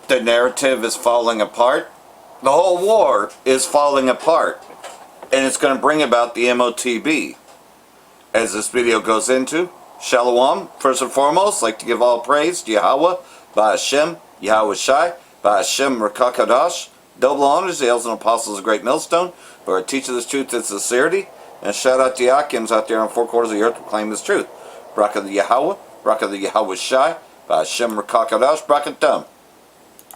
the narrative is falling apart. The whole war is falling apart. And it's going to bring about the MOTB. As this video goes into, Shalom, first and foremost, like to give all praise to Yahweh, Ba'Hashem, Yahweh Shai, Ba'Hashem Rakakadash, double honors, the elders and apostles of Great Millstone, who are teaching this truth in sincerity, and shout out to Yakims out there on four quarters of the earth who claim this truth. Braka the Yahweh, Braka the Yahweh Shai, Ba'Hashem Rakakadash, Braka Tum.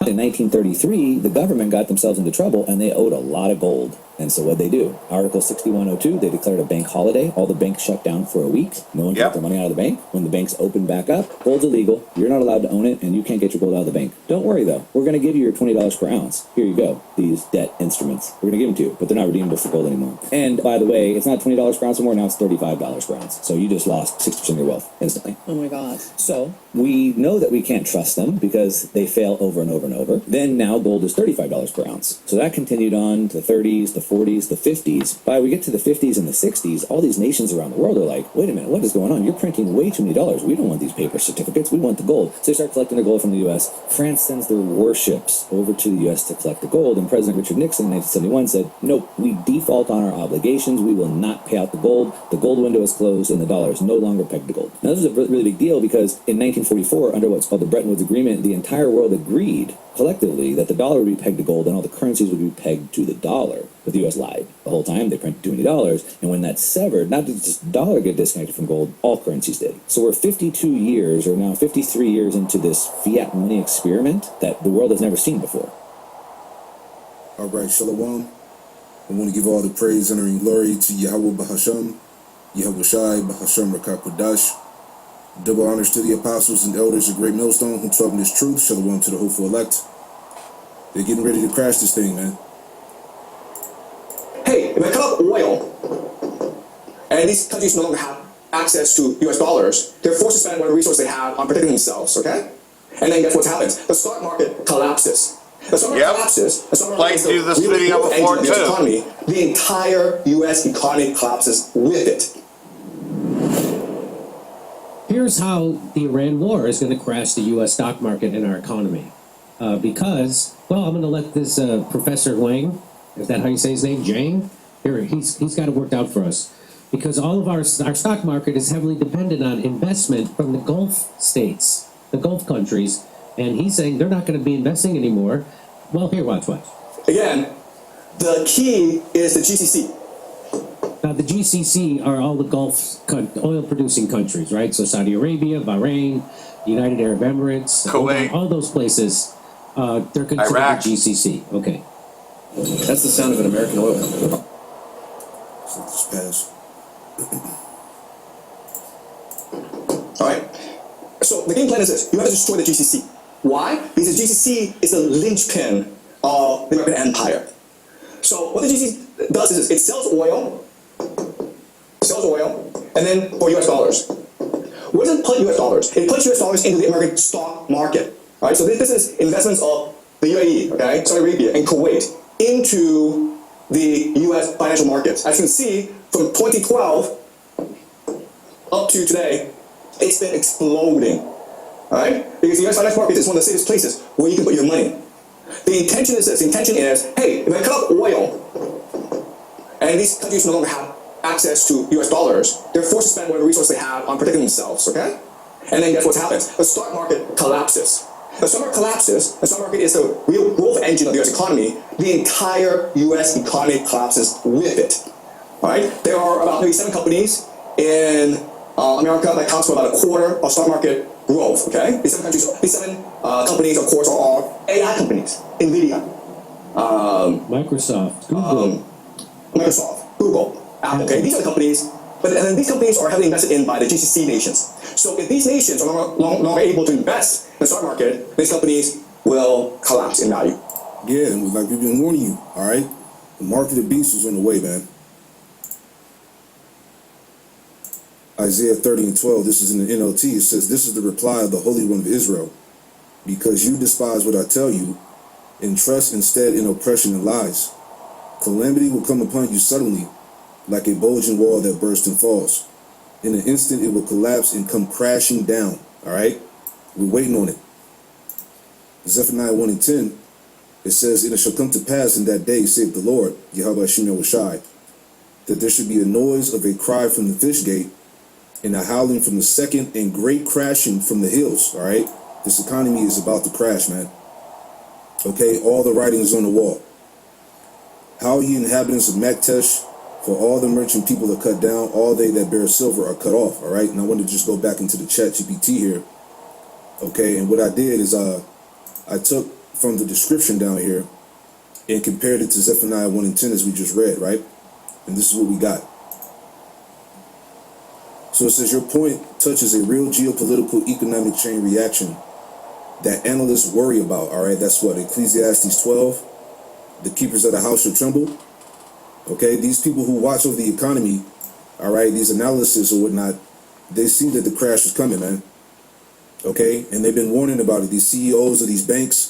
In 1933, the government got themselves into trouble and they owed a lot of gold. And so what'd they do? Article 6102, they declared a bank holiday. All the banks shut down for a week. No one got their money out of the bank. When the banks opened back up, gold's illegal. You're not allowed to own it, and you can't get your gold out of the bank. Don't worry, though. We're going to give you your $20 per ounce. Here you go. These debt instruments. We're going to give them to you, but they're not redeemable for gold anymore. And by the way, it's not $20 per ounce anymore. Now it's $35 per ounce. So you just lost 60% of your wealth instantly. Oh my God. So we know that we can't trust them because they fail over and over and over. Then now gold is $35 per ounce. So that continued on to the 30s, the 40s, the 50s. By we get to the 50s and the 60s, all these nations around the world are like, wait a minute, what is going on? You're printing way too many dollars. We don't want these paper certificates. We want the gold. So they start collecting their gold from the U.S. France sends their warships over to the U.S. to collect the gold. And President Richard Nixon in 1971 said, nope, we default on our obligations. We will not pay out the gold. The gold window is closed and the dollar is no longer pegged to gold. Now, this was a really big deal because in 1944, under what's called the Bretton Woods Agreement, the entire world agreed collectively that the dollar would be pegged to gold and all the currencies would be pegged to the dollar. But the U.S. lied. The whole time they printed too many dollars, and when that severed, not did just the dollar get disconnected from gold, all currencies did. So we're 52 years, or now 53 years into this fiat money experiment that the world has never seen before. All right, Shalom. I want to give all the praise, honor, and glory to Yahweh Ba'Hashem, Yahweh Shai, Ba'Hashem Rakakadash. Double honors to the apostles and elders of Great Millstone who taught me this truth. Shalom to the hopeful elect. They're getting ready to crash this thing, man. Hey, if I cut off oil, and these countries no longer have access to US dollars, they're forced to spend whatever resource they have on protecting themselves, okay? And then guess what happens? The stock market collapses. The stock market collapses. The stock market is the real engine of the US economy. The entire US economy collapses with it. Here's how the Iran war is going to crash the U.S. stock market and our economy. Because, well, I'm going to let this Professor Wang, is that how you say his name, Jang? Here, he's got it worked out for us. Because all of our stock market is heavily dependent on investment from the Gulf states, the Gulf countries. And he's saying they're not going to be investing anymore. Well, here, watch. Again, the key is the GCC. Now, the GCC are all the Gulf oil-producing countries, right? So Saudi Arabia, Bahrain, United Arab Emirates, Kuwait, all those places, they're considered Iraq. GCC. Okay. That's the sound of an American oil company. Just pass. All right. So the game plan is this: you have to destroy the GCC. Why? Because the GCC is the linchpin of the American empire. So what the GCC does is it sells oil. And then for US dollars. Where does it put US dollars? It puts US dollars into the American stock market. Right? So this is investments of the UAE, okay, Saudi Arabia, and Kuwait into the US financial markets. As you can see, from 2012 up to today, it's been exploding. Alright? Because the US financial market is one of the safest places where you can put your money. The intention is this. The intention is, hey, if I cut off oil, and these countries no longer have access to US dollars, they're forced to spend whatever resource they have on protecting themselves, okay? And then guess what happens? The stock market collapses. The stock market collapses. The stock market is the real growth engine of the US economy. The entire US economy collapses with it. All right? There are about maybe 7 companies in America that accounts for about a quarter of stock market growth, okay? These 7 companies, of course, are all AI companies. NVIDIA. Microsoft, Google, Apple, okay? These are the companies, and then these companies are heavily invested in by the GCC nations. So if these nations are no longer able to invest in the stock market, these companies will collapse in value. Yeah, and like we've been warning you, all right? The mark of the beast is on the way, man. Isaiah 30:12, this is in the NLT, it says, "This is the reply of the Holy One of Israel. Because you despise what I tell you, and trust instead in oppression and lies. Calamity will come upon you suddenly, like a bulging wall that bursts and falls. In an instant it will collapse and come crashing down." All right? We're waiting on it. Zephaniah 1 and 10, it says, "And it shall come to pass in that day, saith the Lord, Yahweh Shem Yahushai, that there should be a noise of a cry from the fish gate, and a howling from the second, and great crashing from the hills." All right, this economy is about to crash, man. Okay, all the writing is on the wall. "How ye inhabitants of Maktesh, for all the merchant people are cut down, all they that bear silver are cut off." All right, and I want to just go back into the chat GPT here. Okay, and what I did is I took from the description down here and compared it to Zephaniah 1 and 10 as we just read, right? And this is what we got. So it says, "Your point touches a real geopolitical economic chain reaction that analysts worry about." All right, that's what Ecclesiastes 12, "The keepers of the house shall tremble." Okay, these people who watch over the economy, all right, these analysts or whatnot, they see that the crash is coming, man. Okay, and they've been warning about it. These CEOs of these banks,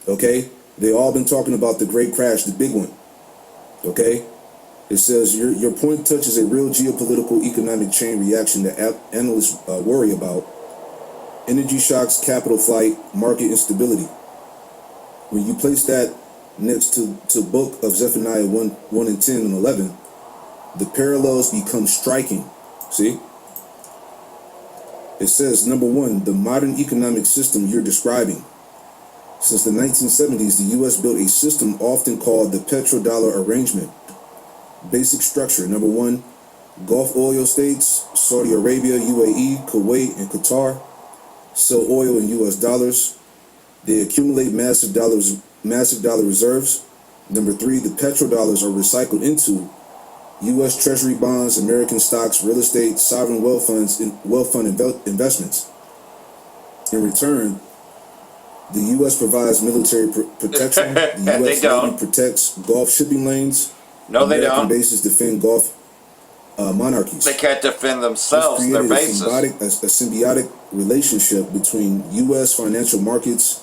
okay, they all been talking about the great crash, the big one. Okay, it says your point touches a real geopolitical economic chain reaction that analysts worry about: energy shocks, capital flight, market instability. When you place that next to book of Zephaniah 1 and 10 and 11, the parallels become striking. See? It says, number one, the modern economic system you're describing. Since the 1970s, the U.S. built a system often called the petrodollar arrangement. Basic structure: number one, Gulf oil states, Saudi Arabia, UAE, Kuwait, and Qatar sell oil in U.S. dollars. They accumulate massive dollar reserves. Number three, the petrodollars are recycled into U.S. Treasury bonds, American stocks, real estate, sovereign wealth funds, and investments. In return, the U.S. provides military protection. The They U.S. don't. Navy protects Gulf shipping lanes. No, they American don't. bases defend Gulf monarchies. They can't defend themselves, This their created bases. a symbiotic relationship between U.S. financial markets,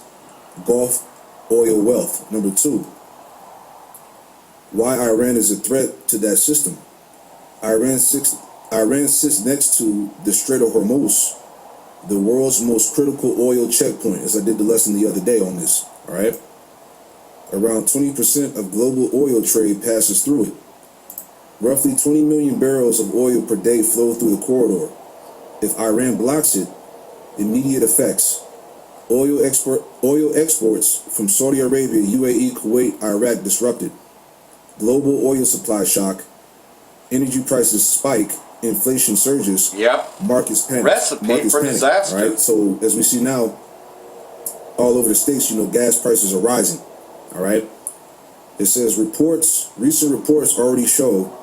Gulf oil wealth. Number two, why Iran is a threat to that system. Iran sits next to the Strait of Hormuz, the world's most critical oil checkpoint, as I did the lesson the other day on this, all right? Around 20% of global oil trade passes through it. Roughly 20 million barrels of oil per day flow through the corridor. If Iran blocks it, immediate effects: oil exports from Saudi Arabia, UAE, Kuwait, Iraq disrupted. Global oil supply shock. Energy prices spike. Inflation surges. Yep. Markets panic. Recipe for disaster. All right. So as we see now, all over the states, gas prices are rising. All right. It says recent reports already show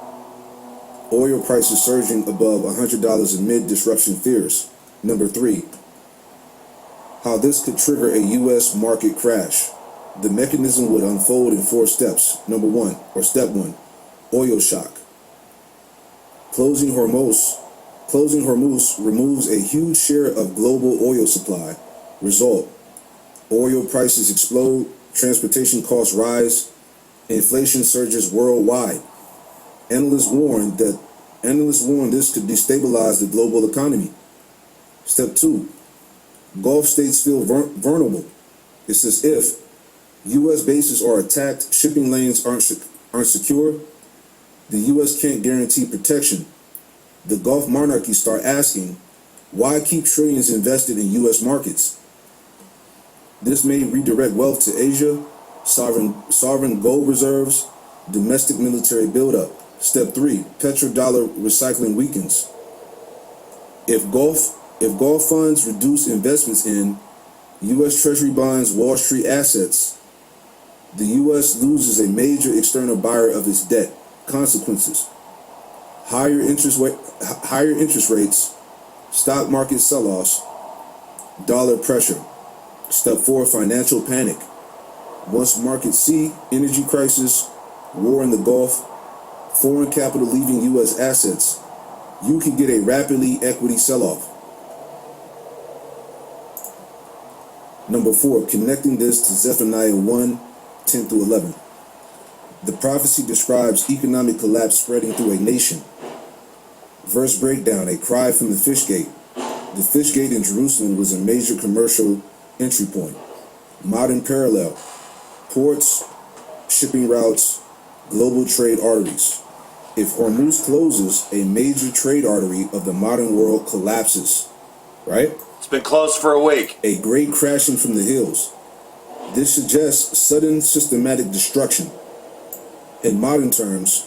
oil prices surging above $100 amid disruption fears. Number three, how this could trigger a U.S. market crash. The mechanism would unfold in 4 steps. Step one, oil shock. Closing Hormuz removes a huge share of global oil supply. Result, oil prices explode, transportation costs rise, inflation surges worldwide. Analysts warn this could destabilize the global economy. Step two, Gulf states feel vulnerable. It's as if U.S. bases are attacked, shipping lanes aren't secure. The U.S. can't guarantee protection. The Gulf monarchies start asking, why keep trillions invested in U.S. markets? This may redirect wealth to Asia, sovereign gold reserves, domestic military buildup. Step three, petrodollar recycling weakens. If Gulf funds reduce investments in U.S. Treasury bonds, Wall Street assets, the U.S. loses a major external buyer of its debt. Consequences: higher interest rates, stock market sell-offs, dollar pressure. Step four, financial panic. Once markets see energy crisis, war in the Gulf, foreign capital leaving U.S. assets, you can get a rapidly equity sell-off. Number four, connecting this to Zephaniah 1, 10 through 11. The prophecy describes economic collapse spreading through a nation. Verse breakdown, a cry from the fish gate. The fish gate in Jerusalem was a major commercial entry point. Modern parallel, ports, shipping routes, global trade arteries. If Hormuz closes, a major trade artery of the modern world collapses, right? It's been closed for a week. A great crashing from the hills. This suggests sudden systematic destruction. In modern terms,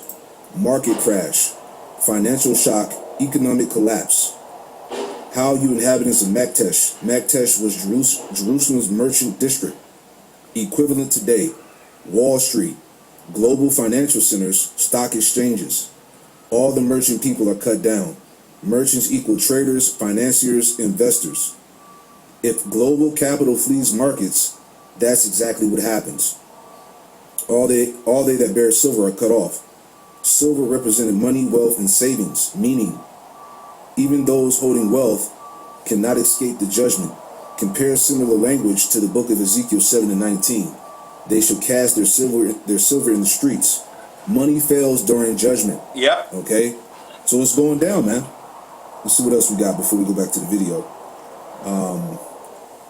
market crash, financial shock, economic collapse. How you inhabitants of Maktesh. Maktesh was Jerusalem's merchant district. Equivalent today, Wall Street, global financial centers, stock exchanges. All the merchant people are cut down. Merchants equal traders, financiers, investors. If global capital flees markets, that's exactly what happens. All they that bear silver are cut off. Silver represented money, wealth, and savings, meaning even those holding wealth cannot escape the judgment. Compare similar language to the book of Ezekiel 7:19. They shall cast their silver in the streets. Money fails during judgment. Yep. Okay? So it's going down, man. Let's see what else we got before we go back to the video.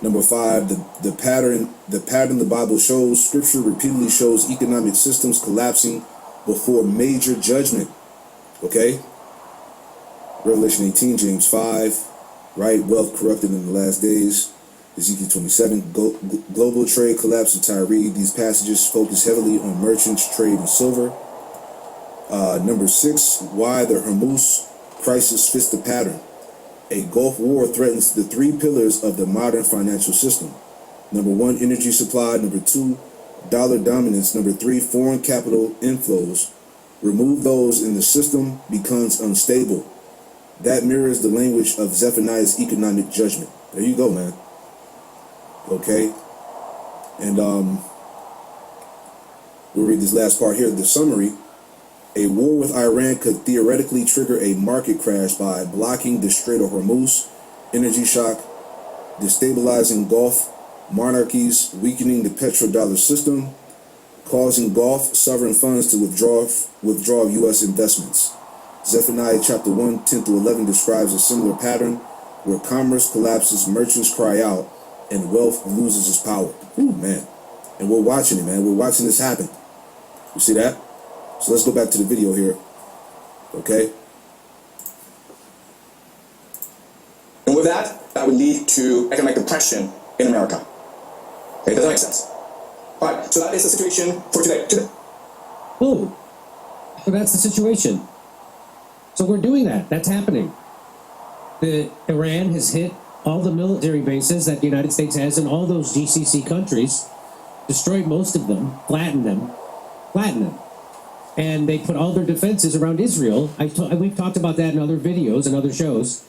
Number 5, the pattern the Bible shows. Scripture repeatedly shows economic systems collapsing before major judgment. Okay? Revelation 18, James 5, right? Wealth corrupted in the last days. Ezekiel 27, global trade collapse in Tyre. These passages focus heavily on merchants, trade, and silver. Number 6, why the Hormuz crisis fits the pattern. A Gulf War threatens the 3 pillars of the modern financial system. Number 1, energy supply. Number 2, dollar dominance. Number 3, foreign capital inflows. Remove those and the system becomes unstable. That mirrors the language of Zephaniah's economic judgment. There you go, man. Okay? And we'll read this last part here, the summary. A war with Iran could theoretically trigger a market crash by blocking the Strait of Hormuz, energy shock, destabilizing Gulf monarchies, weakening the petrodollar system, causing Gulf sovereign funds to withdraw U.S. investments. Zephaniah chapter 1, 10 through 11 describes a similar pattern where commerce collapses, merchants cry out, and wealth loses its power. Ooh, man. And we're watching it, man. We're watching this happen. You see that? So let's go back to the video here. Okay? And with that, that would lead to economic depression in America. Okay, does that make sense? All right, so that is the situation for today. Oh, so that's the situation. So we're doing that. That's happening. Iran has hit all the military bases that the United States has in all those GCC countries, destroyed most of them, flattened them. And they put all their defenses around Israel. We've talked about that in other videos and other shows,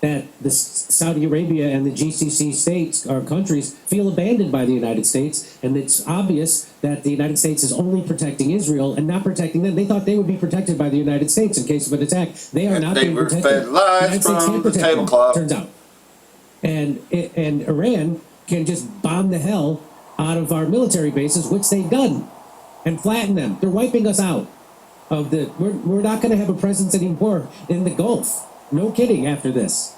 that the Saudi Arabia and the GCC states or countries feel abandoned by the United States, and it's obvious that the United States is only protecting Israel and not protecting them. They thought they would be protected by the United States in case of an attack. They are not being protected. They were fed lies from the tablecloth. Turns out. And Iran can just bomb the hell out of our military bases, which they've done, and flatten them. They're wiping us out of the. We're not going to have a presence anymore in the Gulf. No kidding. After this,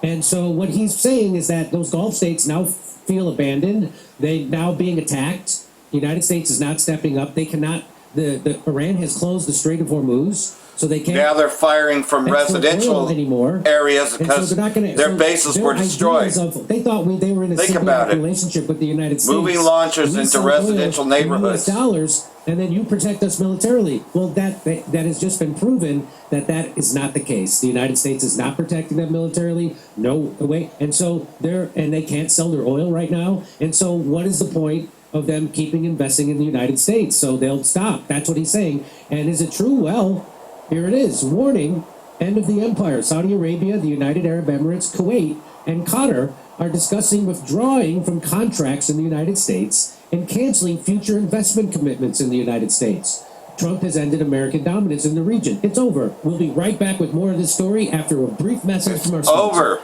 and so what he's saying is that those Gulf states now feel abandoned. They now being attacked. The United States is not stepping up. They cannot. The Iran has closed the Strait of Hormuz, so they can't. Now they're firing from residential anymore areas because their bases were destroyed. They thought they were in a symbiotic relationship with the United States. Moving launchers into residential neighborhoods. Dollars, and then you protect us militarily. Well, that has just been proven that is not the case. The United States is not protecting them militarily. No way. And so they can't sell their oil right now. And so what is the point of them keeping investing in the United States? So they'll stop. That's what he's saying. And is it true? Well, here it is. Warning, end of the empire. Saudi Arabia, the United Arab Emirates, Kuwait, and Qatar are discussing withdrawing from contracts in the United States and canceling future investment commitments in the United States. Trump has ended American dominance in the region. It's over. We'll be right back with more of this story after a brief message from our sponsor. Over.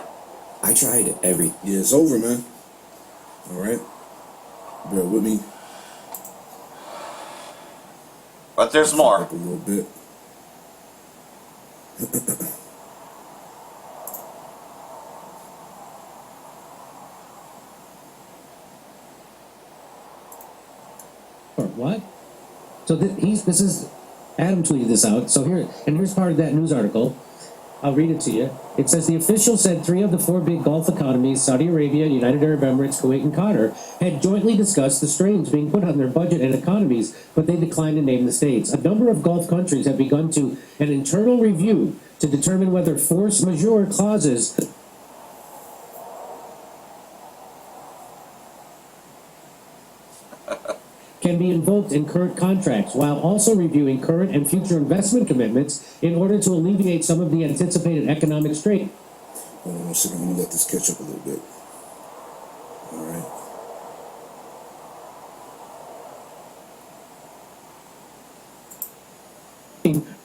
I tried every. Yeah, it's over, man. All right. Bear with me. But there's more. Up a little bit. Or what? So this is Adam tweeted this out. So here's part of that news article. I'll read it to you. It says the official said 3 of the 4 big Gulf economies, Saudi Arabia, United Arab Emirates, Kuwait, and Qatar, had jointly discussed the strains being put on their budget and economies, but they declined to name the states. A number of Gulf countries have begun an internal review to determine whether force majeure clauses can be invoked in current contracts, while also reviewing current and future investment commitments in order to alleviate some of the anticipated economic strain. Hold on 1 second. Let me let this catch up a little bit. All right.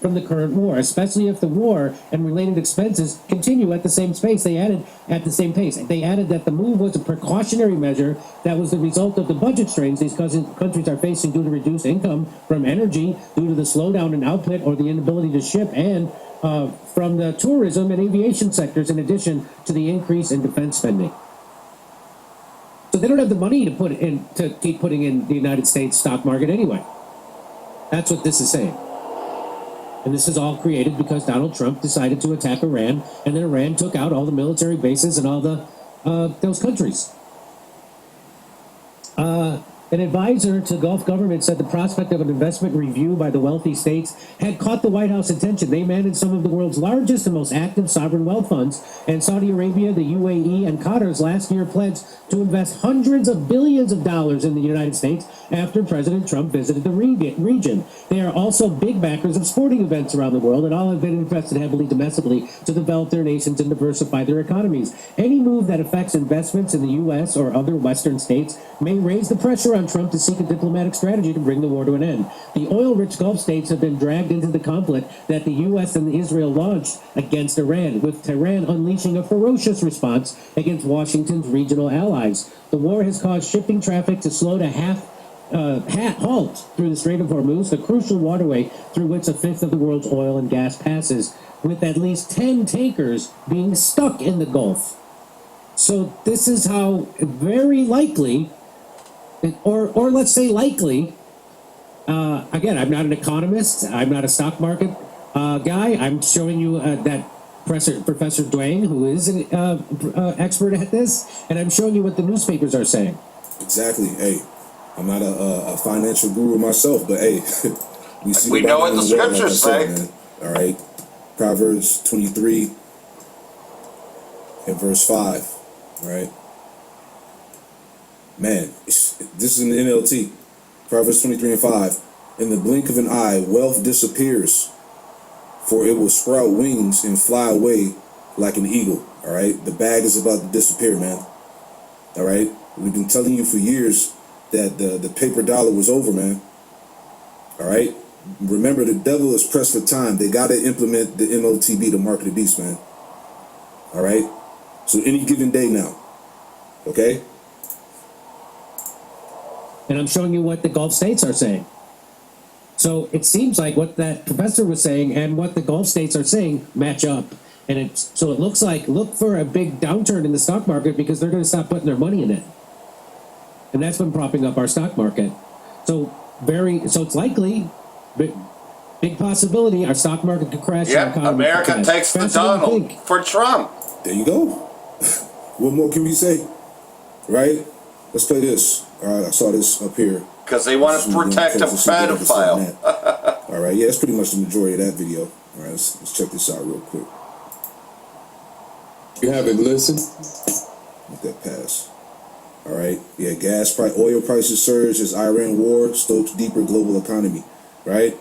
From the current war, especially if the war and related expenses continue at the same pace. They added that the move was a precautionary measure that was the result of the budget strains these countries are facing due to reduced income from energy, due to the slowdown in output or the inability to ship, and from the tourism and aviation sectors, in addition to the increase in defense spending. So they don't have the money to keep putting in the United States stock market anyway. That's what this is saying. And this is all created because Donald Trump decided to attack Iran, and then Iran took out all the military bases and all those countries. An advisor to Gulf government said the prospect of an investment review by the wealthy states had caught the White House attention. They manage some of the world's largest and most active sovereign wealth funds, and Saudi Arabia, the UAE, and Qatar's last year pledged to invest hundreds of billions of dollars in the United States after President Trump visited the region. They are also big backers of sporting events around the world, and all have been invested heavily domestically to develop their nations and diversify their economies. Any move that affects investments in the U.S. or other Western states may raise the pressure on Trump to seek a diplomatic strategy to bring the war to an end. The oil-rich Gulf states have been dragged into the conflict that the U.S. and Israel launched against Iran, with Tehran unleashing a ferocious response against Washington's regional allies. The war has caused shipping traffic to slow to halt through the Strait of Hormuz, the crucial waterway through which a fifth of the world's oil and gas passes, with at least 10 tankers being stuck in the Gulf. So this is how very likely, or let's say likely, again, I'm not an economist, I'm not a stock market guy. I'm showing you that Professor Dwayne, who is an expert at this, and I'm showing you what the newspapers are saying. Exactly. Hey, I'm not a financial guru myself, but hey, we know what the scriptures say. Man. All right. Proverbs 23 and verse 5. All right. Man, this is in the NLT. Proverbs 23 and 5. In the blink of an eye, wealth disappears, for it will sprout wings and fly away like an eagle. All right. The bag is about to disappear, man. All right. We've been telling you for years that the paper dollar was over, man. All right. Remember, the devil is pressed for time. They got to implement the MOTB, the mark of the beast, man. All right. So any given day now. Okay. And I'm showing you what the Gulf states are saying. So it seems like what that professor was saying and what the Gulf states are saying match up. And so it looks like, look for a big downturn in the stock market because they're going to stop putting their money in it. And that's been propping up our stock market. So it's likely, big possibility, our stock market could crash. Yep, America takes the Donald for Trump. There you go. What more can we say? Right? Let's play this. All right, I saw this up here. Because they want to protect a pedophile. All right, yeah, that's pretty much the majority of that video. All right, let's check this out real quick. You haven't listened? Let that pass. All right, yeah, oil prices surge as Iran war stokes deeper global economy. Right?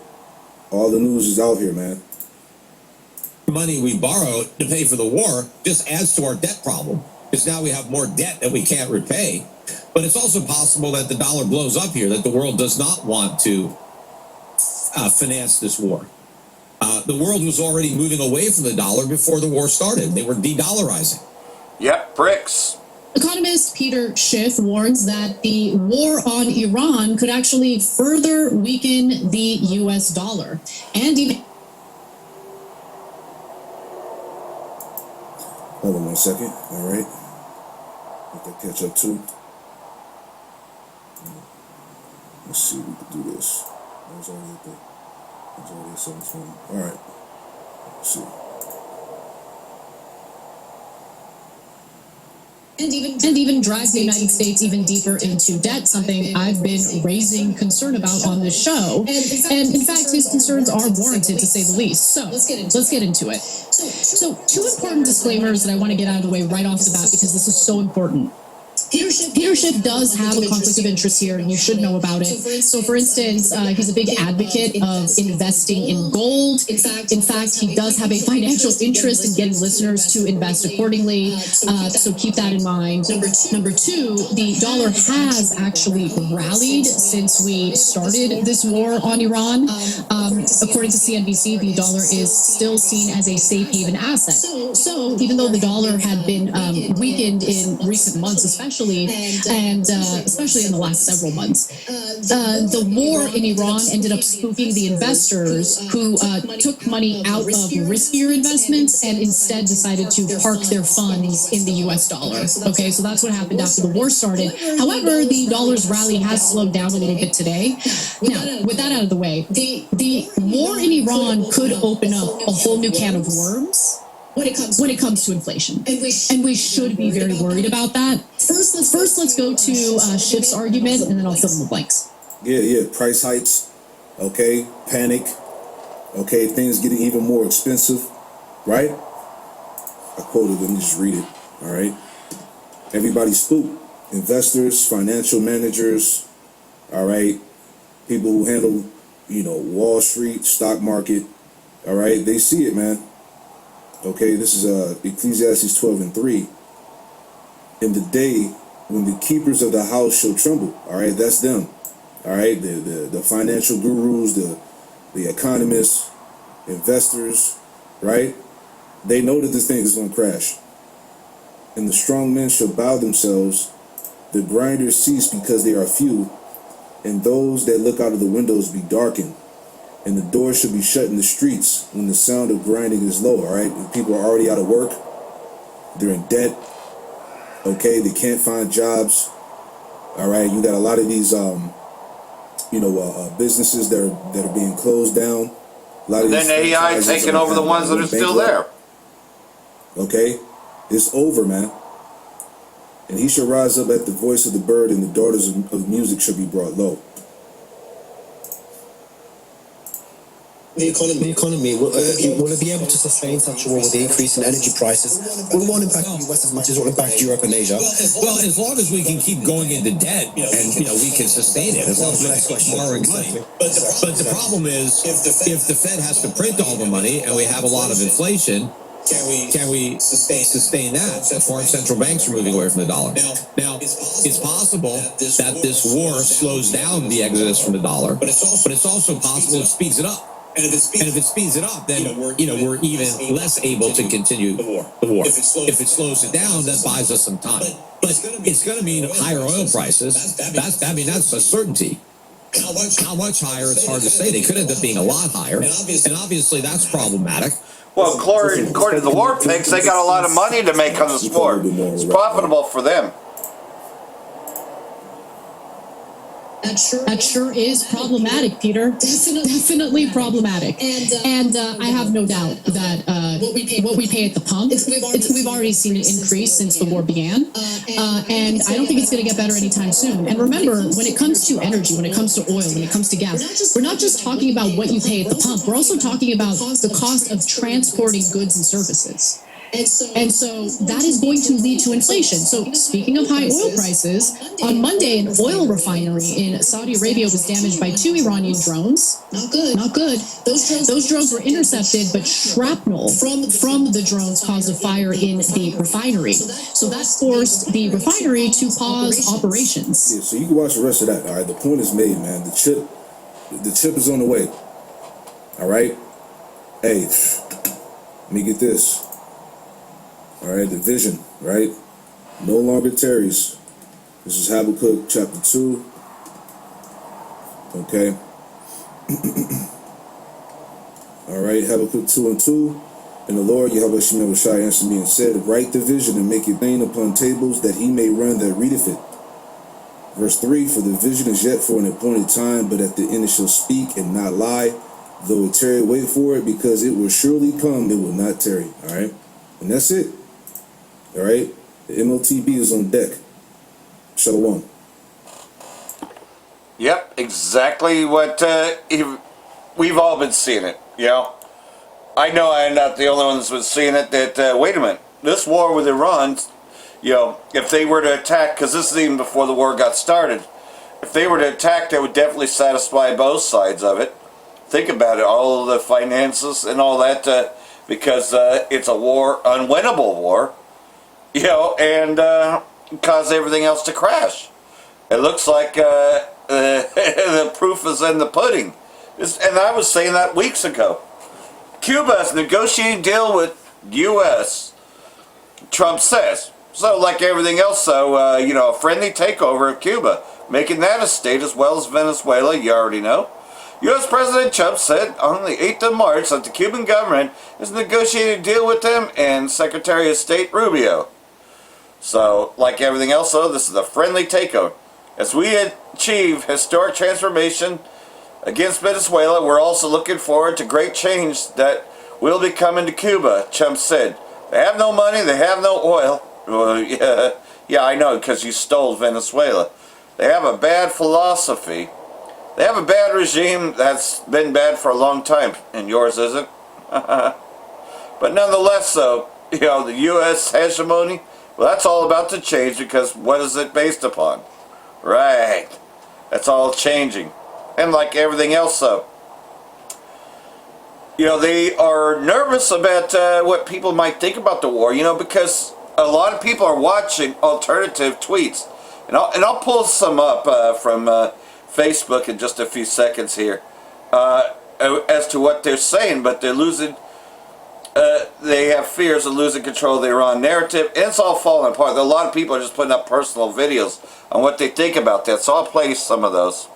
All the news is out here, man. Money we borrow to pay for the war just adds to our debt problem, because now we have more debt that we can't repay. But it's also possible that the dollar blows up here, that the world does not want to finance this war. The world was already moving away from the dollar before the war started. They were de-dollarizing. Yep, bricks. Economist Peter Schiff warns that the war on Iran could actually further weaken the U.S. dollar and even... Hold on 1 second. All right. Let that catch up too. Let's see, we could do this. I was already at 720. All right. Let's see. And even drive the United States even deeper into debt, something I've been raising concern about on this show. And in fact, his concerns are warranted, to say the least. So let's get into it. So two important disclaimers that I want to get out of the way right off the bat, because this is so important. Peter Schiff does have a conflict of interest here, and you should know about it. So, for instance, he's a big advocate of investing in gold. In fact, he does have a financial interest in getting listeners to invest accordingly. So keep that in mind. Number two, the dollar has actually rallied since we started this war on Iran. According to CNBC, the dollar is still seen as a safe haven asset. So even though the dollar had been weakened in recent months, especially in the last several months, the war in Iran ended up spooking the investors who took money out of riskier investments and instead decided to park their funds in the US dollar. Okay, so that's what happened after the war started. However, the dollar's rally has slowed down a little bit today. Now, with that out of the way, the war in Iran could open up a whole new can of worms when it comes to inflation, and we should be very worried about that. First, let's go to Schiff's argument, and then I'll fill in the blanks. Yeah. Price hikes. Okay. Panic. Okay. Things getting even more expensive. Right? I quoted. Let me just read it. All right. Everybody's spooked. Investors, financial managers. All right. People who handle, Wall Street, stock market. All right. They see it, man. Okay, this is Ecclesiastes 12:3. In the day when the keepers of the house shall tremble, all right, that's them. All right, the financial gurus, the economists, investors, right? They know that this thing is going to crash. And the strong men shall bow themselves, the grinders cease because they are few, and those that look out of the windows be darkened. And the doors should be shut in the streets when the sound of grinding is low, all right? When people are already out of work, they're in debt, okay? They can't find jobs, all right? You got a lot of these, businesses that are being closed down. A lot of then AI taking over the ones that are still there. Okay? It's over, man. And he shall rise up at the voice of the bird, and the daughters of music shall be brought low. The economy, will it be able to sustain such a war with the increase in energy prices? Will it won't impact the US as much as it will impact Europe and Asia? Well, as long as we can keep going into debt and we can sustain it, as long as we keep borrowing money. But the problem is, if the Fed has to print all the money and we have a lot of inflation, can we sustain that? Foreign central banks are moving away from the dollar. Now, it's possible that this war slows down the exodus from the dollar, but it's also possible it speeds it up. And if it speeds it up, then we're even less able to continue the war. If it slows it down, that buys us some time. But it's going to mean higher oil prices. That's a certainty. How much higher? It's hard to say. They could end up being a lot higher, and obviously that's problematic. Well, according to the war pigs, they got a lot of money to make on this war. It's profitable for them. That sure is problematic, Peter. Definitely problematic. And I have no doubt that what we pay at the pump, we've already seen an increase since the war began. And I don't think it's going to get better anytime soon. And remember, when it comes to energy, when it comes to oil, when it comes to gas, we're not just talking about what you pay at the pump. We're also talking about the cost of transporting goods and services. And so that is going to lead to inflation. So speaking of high oil prices, on Monday, an oil refinery in Saudi Arabia was damaged by 2 Iranian drones. Not good. Those drones were intercepted, but shrapnel from the drones caused a fire in the refinery. So that forced the refinery to pause operations. Yeah, so you can watch the rest of that. All right, the point is made, man. The chip is on the way. All right. Hey, let me get this. All right, the vision, right? No longer tarries. This is Habakkuk chapter 2. Okay. All right, Habakkuk 2:2. And the Lord, Yahweh Shem Shai, answered me and said, write the vision and make it plain upon tables, that he may run that readeth it. Verse 3, for the vision is yet for an appointed time, but at the end it shall speak and not lie. Though it tarry, wait for it, because it will surely come, it will not tarry. All right? And that's it. All right? The MOTB is on deck. Shalom. Yep, exactly what we've all been seeing it, you know. I know I'm not the only one that's been seeing it, that, wait a minute, this war with Iran, you know, if they were to attack, because this is even before the war got started, if they were to attack, that would definitely satisfy both sides of it. Think about it, all of the finances and all that, because it's a war, unwinnable war, you know, and cause everything else to crash. It looks like the proof is in the pudding. And I was saying that weeks ago. Cuba's negotiating deal with U.S., Trump says. So like everything else, so, you know, a friendly takeover of Cuba, making that a state as well as Venezuela, you already know. U.S. President Trump said on the 8th of March that the Cuban government is negotiating a deal with them and Secretary of State Rubio. So, like everything else, though, this is a friendly takeover. As we achieve historic transformation against Venezuela, we're also looking forward to great change that will be coming to Cuba, Trump said. They have no money, they have no oil. Well, yeah, I know, because you stole Venezuela. They have a bad philosophy. They have a bad regime that's been bad for a long time, and yours isn't. But nonetheless, though, you know, the U.S. hegemony, well, that's all about to change, because what is it based upon? Right. That's all changing. And like everything else, though, you know, they are nervous about what people might think about the war, you know, because a lot of people are watching alternative tweets. And I'll pull some up from Facebook in just a few seconds here as to what they're saying, but they're losing, they have fears of losing control of the Iran narrative, and it's all falling apart. A lot of people are just putting up personal videos on what they think about that, so I'll play some of those.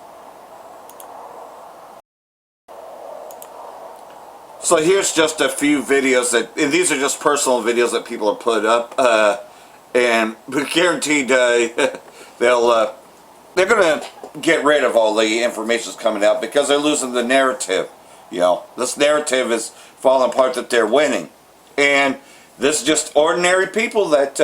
So here's just a few videos and these are just personal videos that people have put up, and guaranteed they're going to get rid of all the information that's coming out because they're losing the narrative. You know, this narrative is falling apart that they're winning, and this is just ordinary people that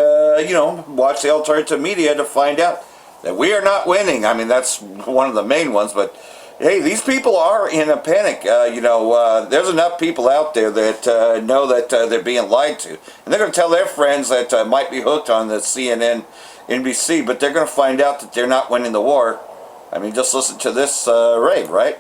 you know, watch the alternative media to find out that we are not winning. I mean, that's one of the main ones, but hey, these people are in a panic. You know, there's enough people out there that know that they're being lied to. And they're going to tell their friends that might be hooked on the CNN, NBC, but they're going to find out that they're not winning the war. I mean, just listen to this raid, right?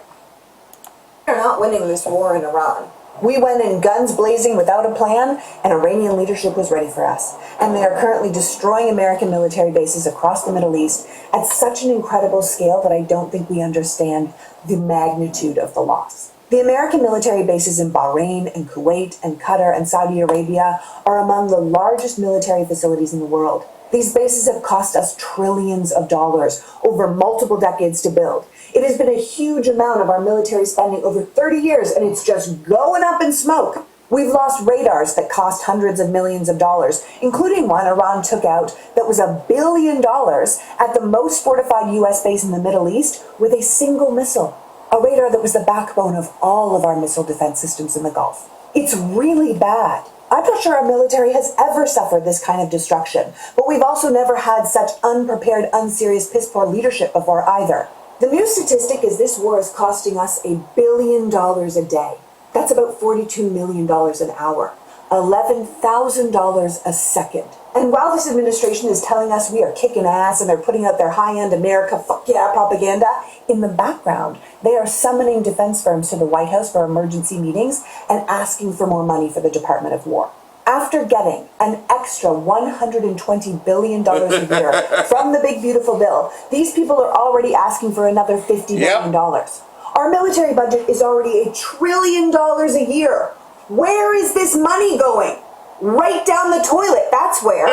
We're not winning this war in Iran. We went in guns blazing without a plan, and Iranian leadership was ready for us. And they are currently destroying American military bases across the Middle East at such an incredible scale that I don't think we understand the magnitude of the loss. The American military bases in Bahrain and Kuwait and Qatar and Saudi Arabia are among the largest military facilities in the world. These bases have cost us trillions of dollars over multiple decades to build. It has been a huge amount of our military spending over 30 years, and it's just going up in smoke. We've lost radars that cost hundreds of millions of dollars, including one Iran took out that was $1 billion at the most fortified U.S. base in the Middle East with a single missile. A radar that was the backbone of all of our missile defense systems in the Gulf. It's really bad. I'm not sure our military has ever suffered this kind of destruction, but we've also never had such unprepared, unserious, piss-poor leadership before either. The new statistic is this war is costing us $1 billion a day. That's about $42 million an hour, $11,000 a second. And while this administration is telling us we are kicking ass and they're putting out their high-end America fuck yeah propaganda, in the background, they are summoning defense firms to the White House for emergency meetings and asking for more money for the Department of War. After getting an extra $120 billion a year from the big beautiful bill, these people are already asking for another $50 billion. Our military budget is already $1 trillion a year. Where is this money going? Right down the toilet, that's where.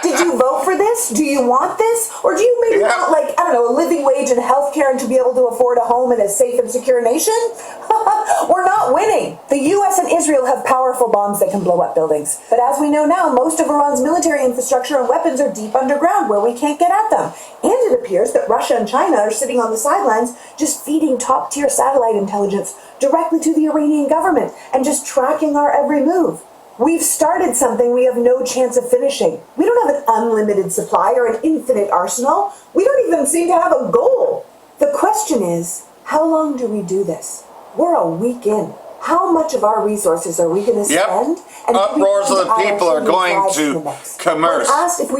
Did you vote for this? Do you want this? Or do you maybe want, like, I don't know, a living wage and healthcare here and to be able to afford a home in a safe and secure nation? We're not winning. The US and Israel have powerful bombs that can blow up buildings. But as we know now, most of Iran's military infrastructure and weapons are deep underground where we can't get at them. And it appears that Russia and China are sitting on the sidelines just feeding top-tier satellite intelligence directly to the Iranian government and just tracking our every move. We've started something we have no chance of finishing. We don't have an unlimited supply or an infinite arsenal. We don't even seem to have a goal. The question is, how long do we do this? We're a week in. How much of our resources are we going to spend? And uproars of the people are going to commerce.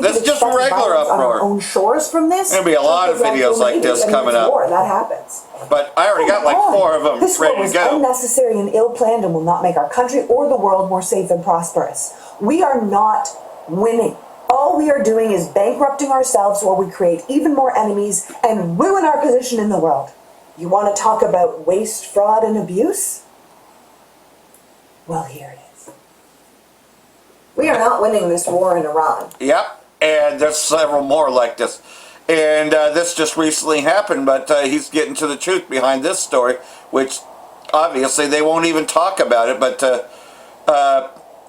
This is just a regular uproar. On our own shores from this. There'll be a lot of videos like this coming up. That happens. But I already got like 4 of them This war ready to was go. unnecessary and ill-planned and will not make our country or the world more safe and prosperous. We are not winning. All we are doing is bankrupting ourselves while we create even more enemies and ruin our position in the world. You want to talk about waste, fraud, and abuse? Well, here it is. We are not winning this war in Iran. Yep, and there's several more like this. And this just recently happened, but he's getting to the truth behind this story, which obviously they won't even talk about it. But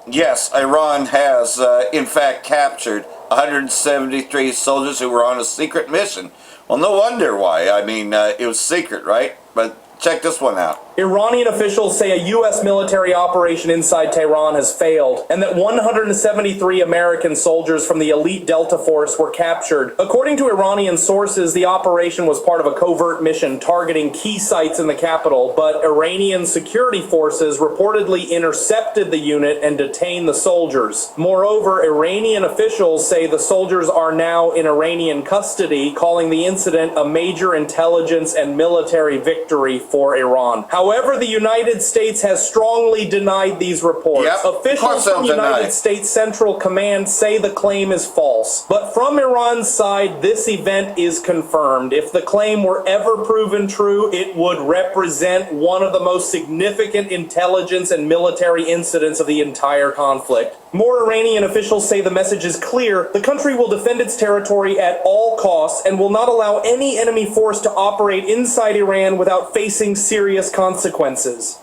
yes, Iran has in fact captured 173 soldiers who were on a secret mission. Well, no wonder why. I mean, it was secret, right? But check this one out. Iranian officials say a U.S. military operation inside Tehran has failed, and that 173 American soldiers from the elite Delta Force were captured. According to Iranian sources, the operation was part of a covert mission targeting key sites in the capital, but Iranian security forces reportedly intercepted the unit and detained the soldiers. Moreover, Iranian officials say the soldiers are now in Iranian custody, calling the incident a major intelligence and military victory for Iran. However, the United States has strongly denied these reports. Yep, officials from United States Central Command say the claim is false. But from Iran's side, this event is confirmed. If the claim were ever proven true, it would represent one of the most significant intelligence and military incidents of the entire conflict. More Iranian officials say the message is clear. The country will defend its territory at all costs and will not allow any enemy force to operate inside Iran without facing serious consequences.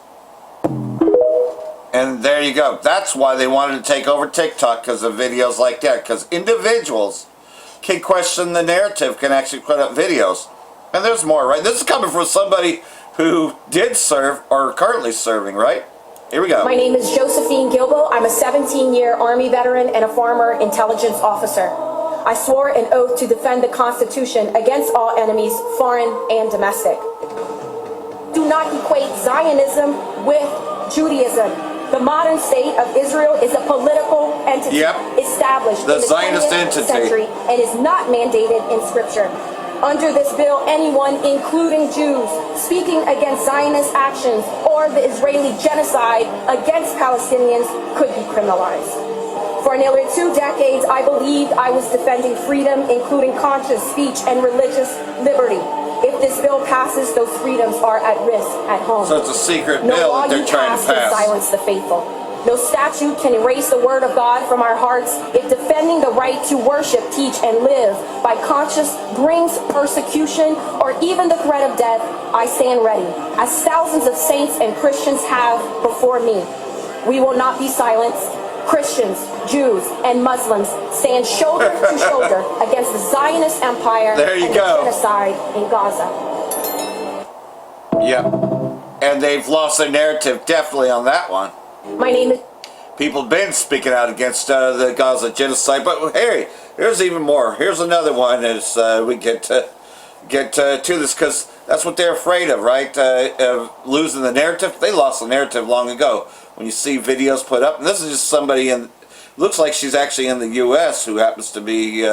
And there you go. That's why they wanted to take over TikTok, because of videos like that. Because individuals can question the narrative, can actually put up videos. And there's more, right? This is coming from somebody who did serve or currently serving, right? Here we go. My name is Josephine Gilbo. I'm a 17-year Army veteran and a former intelligence officer. I swore an oath to defend the Constitution against all enemies, foreign and domestic. Do not equate Zionism with Judaism. The modern state of Israel is a political entity established in the 20th century and is not mandated in Scripture. Under this bill, anyone, including Jews, speaking against Zionist actions or the Israeli genocide against Palestinians could be criminalized. For nearly 2 decades, I believed I was defending freedom, including conscious speech and religious liberty. If this bill passes, those freedoms are at risk at home. So it's a secret bill that they're trying to pass. No law you pass can silence the faithful. No statute can erase the word of God from our hearts. If defending the right to worship, teach, and live by conscience brings persecution or even the threat of death, I stand ready, as thousands of saints and Christians have before me. We will not be silenced. Christians, Jews, and Muslims stand shoulder to shoulder against the Zionist empire and the genocide in Gaza. Yep. And they've lost their narrative definitely on that one. My name is... People have been speaking out against the Gaza genocide, but hey, here's even more. Here's another one as we get to this, because that's what they're afraid of, right? Of losing the narrative. They lost the narrative long ago. When you see videos put up, and this is just somebody in, looks like she's actually in the U.S. who happens to be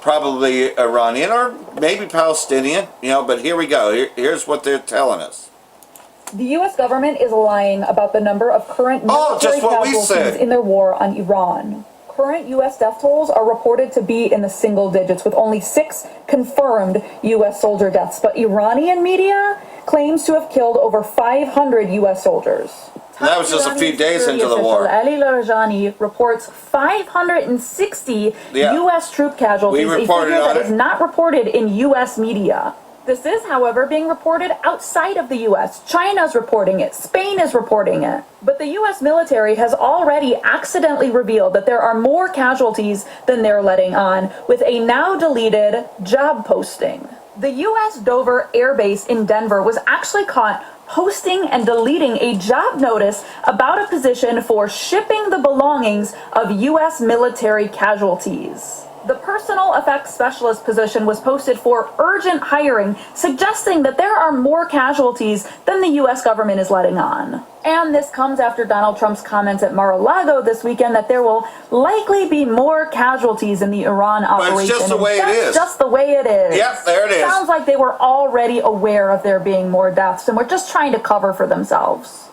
probably Iranian or maybe Palestinian, you know, but here we go. Here's what they're telling us. The U.S. government is lying about the number of current military casualties in their war on Iran. Current U.S. death tolls are reported to be in the single digits, with only 6 confirmed U.S. soldier deaths. But Iranian media claims to have killed over 500 U.S. soldiers. That was just a few days into the war. Ali Larijani reports 560 U.S. troop casualties, a figure that is not reported in U.S. media. This is, however, being reported outside of the US. China's reporting it. Spain is reporting it. But the US military has already accidentally revealed that there are more casualties than they're letting on, with a now deleted job posting. The US Dover Air Base in Denver was actually caught posting and deleting a job notice about a position for shipping the belongings of US military casualties. The personal effects specialist position was posted for urgent hiring, suggesting that there are more casualties than the US government is letting on. And this comes after Donald Trump's comments at Mar-a-Lago this weekend that there will likely be more casualties in the Iran operation. But it's just the way it is. Just the way it is. Yep, there it is. Sounds like they were already aware of there being more deaths and were just trying to cover for themselves.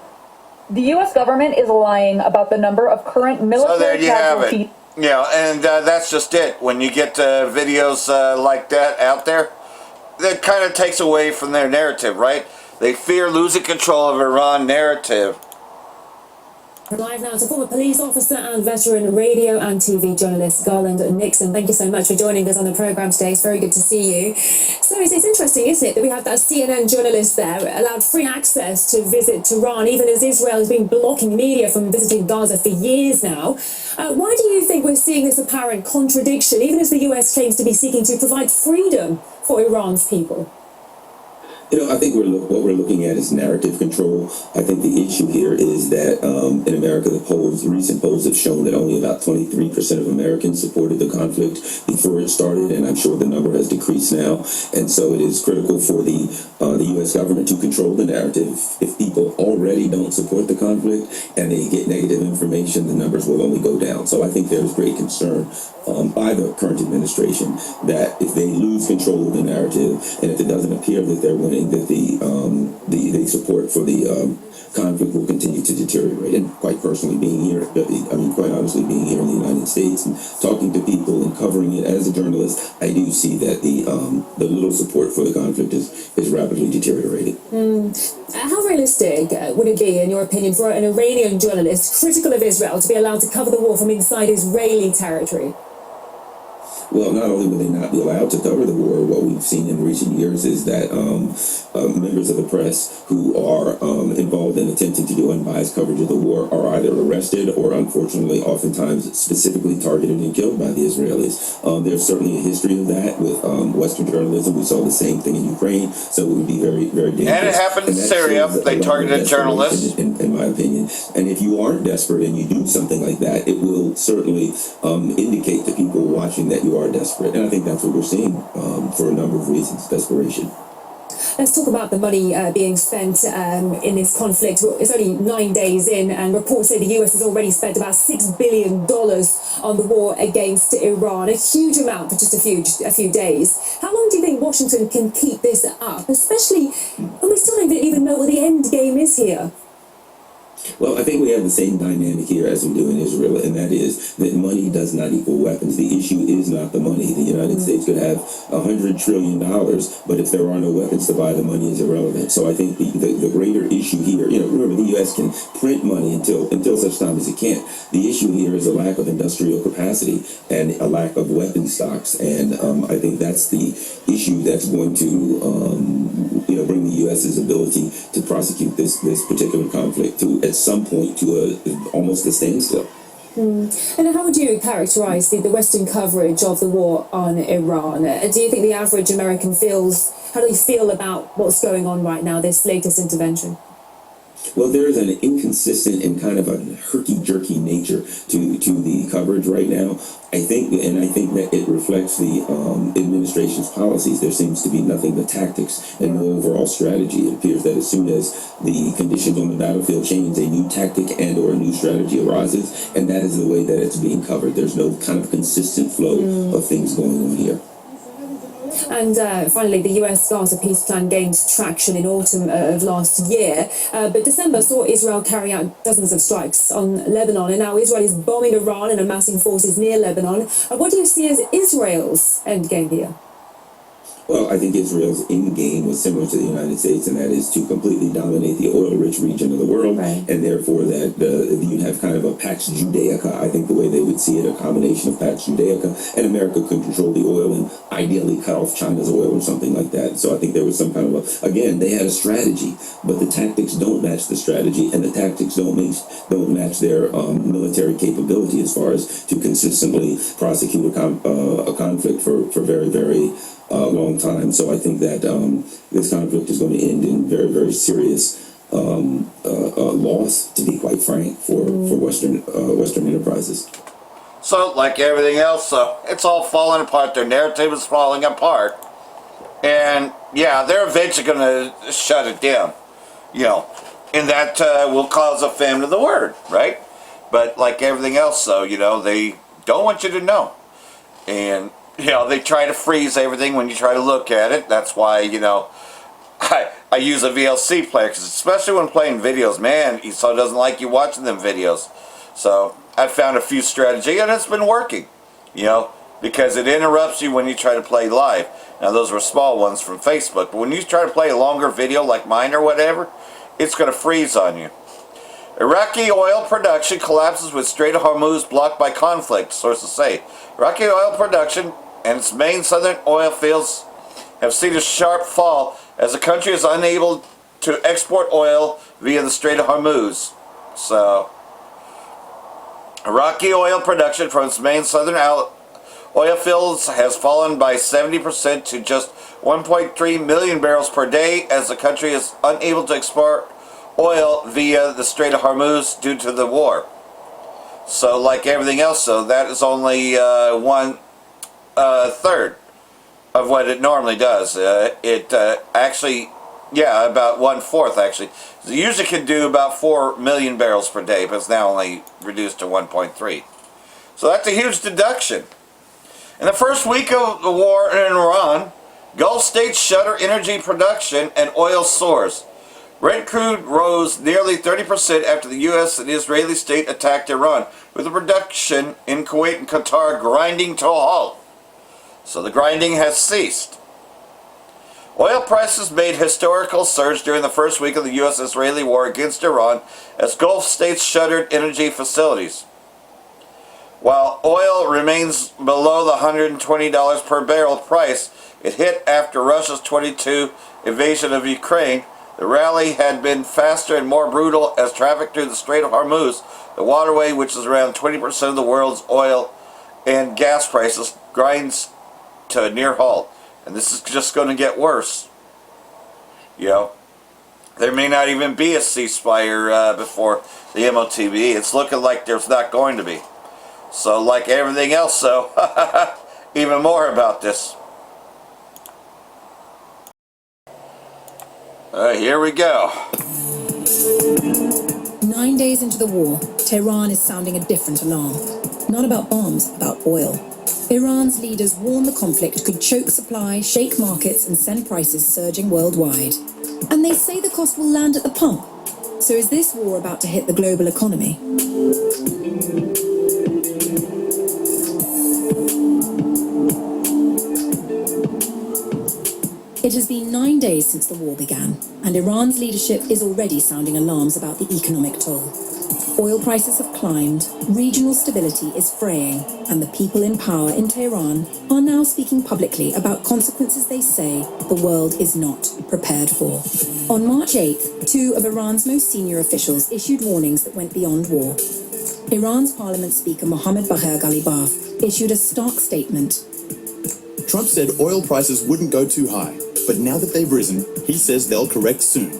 The US government is lying about the number of current military So there you casualties. have it. Yeah, and that's just it. When you get videos like that out there, that kind of takes away from their narrative, right? They fear losing control of Iran narrative. Live now to former police officer and veteran radio and TV journalist Garland Nixon. Thank you so much for joining us on the programme today. It's very good to see you. So it's interesting, isn't it, that we have that CNN journalist there allowed free access to visit Tehran, even as Israel has been blocking media from visiting Gaza for years now. Why do you think we're seeing this apparent contradiction, even as the US claims to be seeking to provide freedom for Iran's people? You know, I think what we're looking at is narrative control. I think the issue here is that in America, recent polls have shown that only about 23% of Americans supported the conflict before it started, and I'm sure the number has decreased now. And so it is critical for the U.S. government to control the narrative. If people already don't support the conflict and they get negative information, the numbers will only go down. So I think there's great concern by the current administration that if they lose control of the narrative and if it doesn't appear that they're winning, that the support for the conflict will continue to deteriorate. And quite personally, quite honestly, being here in the United States and talking to people and covering it as a journalist, I do see that the little support for the conflict is rapidly deteriorating. How realistic would it be, in your opinion, for an Iranian journalist critical of Israel to be allowed to cover the war from inside Israeli territory? Well, not only will they not be allowed to cover the war, what we've seen in recent years is that members of the press who are involved in attempting to do unbiased coverage of the war are either arrested or, unfortunately, oftentimes specifically targeted and killed by the Israelis. There's certainly a history of that with Western journalism. We saw the same thing in Ukraine, so it would be very, very dangerous. And it happened in Syria. They targeted journalists. In my opinion. And if you aren't desperate and you do something like that, it will certainly indicate to people watching that you are desperate. And I think that's what we're seeing for a number of reasons, desperation. Let's talk about the money being spent in this conflict. It's only 9 days in, and reports say the US has already spent about $6 billion on the war against Iran, a huge amount for just a few days. How long do you think Washington can keep this up, especially when we still don't even know what the end game is here? Well, I think we have the same dynamic here as we do in Israel, and that is that money does not equal weapons. The issue is not the money. The United States could have $100 trillion, but if there are no weapons to buy, the money is irrelevant. So I think the greater issue here, remember, the U.S. can print money until such time as it can't. The issue here is a lack of industrial capacity and a lack of weapon stocks, and I think that's the issue that's going to bring the U.S.'s ability to prosecute this particular conflict to at some point to almost a standstill. And how would you characterize the Western coverage of the war on Iran? Do you think the average American how do they feel about what's going on right now, this latest intervention? Well, there is an inconsistent and kind of a herky-jerky nature to the coverage right now. I think that it reflects the administration's policies. There seems to be nothing but tactics and no overall strategy. It appears that as soon as the conditions on the battlefield change, a new tactic and or a new strategy arises, and that is the way that it's being covered. There's no kind of consistent flow of things going on here. And finally, the US Gaza peace plan gained traction in autumn of last year, but December saw Israel carry out dozens of strikes on Lebanon, and now Israel is bombing Iran and amassing forces near Lebanon. What do you see as Israel's endgame here? Well, I think Israel's end game was similar to the United States, and that is to completely dominate the oil-rich region of the world, and therefore that you have kind of a Pax Judaica. I think the way they would see it, a combination of Pax Judaica, and America could control the oil and ideally cut off China's oil or something like that. So I think there was some kind of again, they had a strategy, but the tactics don't match the strategy, and the tactics don't match their military capability as far as to consistently prosecute a conflict for very, very long time. So I think that this conflict is going to end in very, very serious loss, to be quite frank, for Western enterprises. So, like everything else, it's all falling apart. Their narrative is falling apart. And, yeah, they're eventually going to shut it down. You know, and that will cause a famine of the word, right? But like everything else, though, you know, they don't want you to know. And, you know, they try to freeze everything when you try to look at it. That's why, you know, I use a VLC player, because especially when playing videos, man, ESO doesn't like you watching them videos. So I found a few strategy, and it's been working, you know, because it interrupts you when you try to play live. Now, those were small ones from Facebook, but when you try to play a longer video like mine or whatever, it's going to freeze on you. Iraqi oil production collapses with Strait of Hormuz blocked by conflict, sources say. Iraqi oil production and its main southern oil fields have seen a sharp fall as the country is unable to export oil via the Strait of Hormuz. So, Iraqi oil production from its main southern oil fields has fallen by 70% to just 1.3 million barrels per day as the country is unable to export oil via the Strait of Hormuz due to the war. So, like everything else, so that is only one third of what it normally does. Actually, yeah, about 1/4 actually. It usually can do about 4 million barrels per day, but it's now only reduced to 1.3. So that's a huge deduction. In the first week of the war in Iran, Gulf states shutter energy production and oil soars. Brent crude rose nearly 30% after the U.S. and Israeli state attacked Iran, with the production in Kuwait and Qatar grinding to a halt. So the grinding has ceased. Oil prices made historical surge during the first week of the U.S.-Israeli war against Iran as Gulf states shuttered energy facilities. While oil remains below the $120 per barrel price it hit after Russia's 22 invasion of Ukraine, the rally had been faster and more brutal as traffic through the Strait of Hormuz, the waterway which is around 20% of the world's oil and gas prices, grinds to a near halt. And this is just going to get worse. You know, there may not even be a ceasefire before the MOTB. It's looking like there's not going to be. So, like everything else, so even more about this. Here we go. 9 days into the war, Tehran is sounding a different alarm. Not about bombs, about oil. Iran's leaders warn the conflict could choke supply, shake markets, and send prices surging worldwide. And they say the cost will land at the pump. So is this war about to hit the global economy? It has been 9 days since the war began, and Iran's leadership is already sounding alarms about the economic toll. Oil prices have climbed, regional stability is fraying, and the people in power in Tehran are now speaking publicly about consequences they say the world is not prepared for. On March 8th, 2 of Iran's most senior officials issued warnings that went beyond war. Iran's parliament speaker Mohammad Bagher Ghalibaf issued a stark statement. Trump said oil prices wouldn't go too high, but now that they've risen, he says they'll correct soon.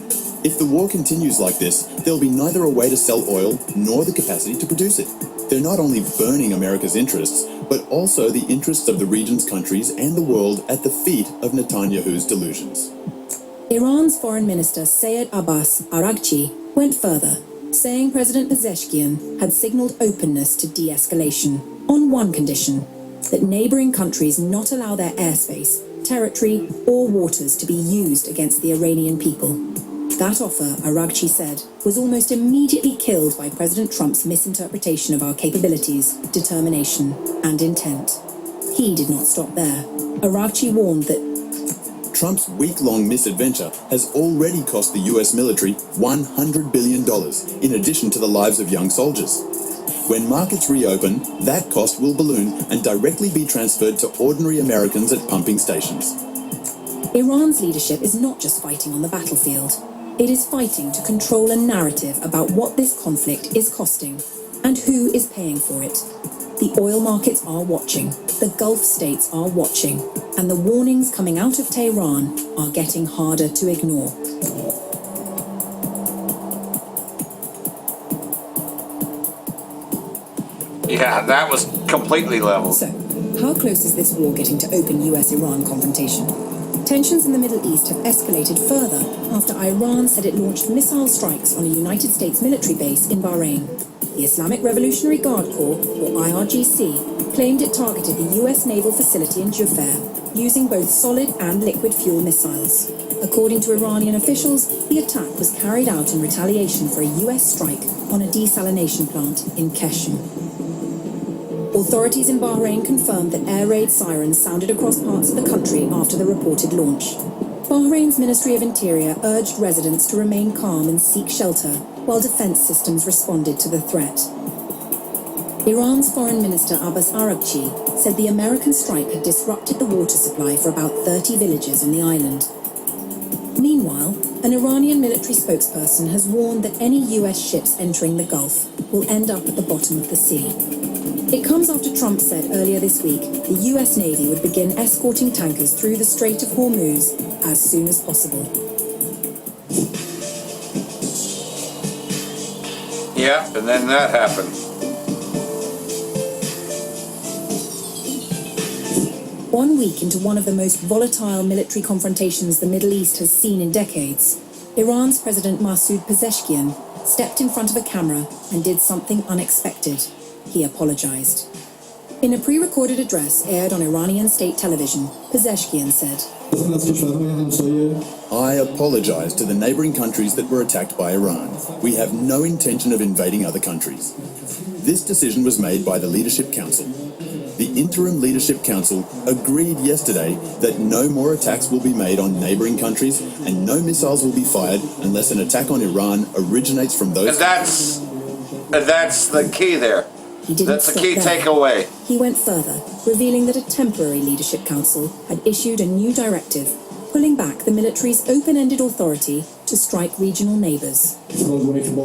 If the war continues like this, there'll be neither a way to sell oil nor the capacity to produce it. They're not only burning America's interests, but also the interests of the region's countries and the world at the feet of Netanyahu's delusions. Iran's Foreign Minister Sayed Abbas Araghchi went further, saying President Pezeshkian had signaled openness to de-escalation on one condition, that neighboring countries not allow their airspace, territory, or waters to be used against the Iranian people. That offer, Araghchi said, was almost immediately killed by President Trump's misinterpretation of our capabilities, determination, and intent. He did not stop there. Araghchi warned that Trump's week-long misadventure has already cost the US military $100 billion, in addition to the lives of young soldiers. When markets reopen, that cost will balloon and directly be transferred to ordinary Americans at pumping stations. Iran's leadership is not just fighting on the battlefield. It is fighting to control a narrative about what this conflict is costing and who is paying for it. The oil markets are watching, the Gulf states are watching, and the warnings coming out of Tehran are getting harder to ignore. Yeah, that was completely level. So, how close is this war getting to open US-Iran confrontation? Tensions in the Middle East have escalated further after Iran said it launched missile strikes on a United States military base in Bahrain. The Islamic Revolutionary Guard Corps, or IRGC, claimed it targeted the US naval facility in Jubair, using both solid and liquid fuel missiles. According to Iranian officials, the attack was carried out in retaliation for a US strike on a desalination plant in Keshem. Authorities in Bahrain confirmed that air raid sirens sounded across parts of the country after the reported launch. Bahrain's Ministry of Interior urged residents to remain calm and seek shelter, while defense systems responded to the threat. Iran's Foreign Minister Abbas Araghchi said the American strike had disrupted the water supply for about 30 villages on the island. Meanwhile, an Iranian military spokesperson has warned that any US ships entering the Gulf will end up at the bottom of the sea. It comes after Trump said earlier this week the US Navy would begin escorting tankers through the Strait of Hormuz as soon as possible. Yeah, and then that happened. One week into one of the most volatile military confrontations the Middle East has seen in decades, Iran's President Masoud Pezeshkian stepped in front of a camera and did something unexpected. He apologized. In a pre-recorded address aired on Iranian state television, Pezeshkian said, I apologize to the neighboring countries that were attacked by Iran. We have no intention of invading other countries. This decision was made by the Leadership Council. The Interim Leadership Council agreed yesterday that no more attacks will be made on neighboring countries and no missiles will be fired unless an attack on Iran originates from those countries. And that's the key there. That's the key takeaway. He went further, revealing that a temporary leadership council had issued a new directive, pulling back the military's open-ended authority to strike regional neighbors.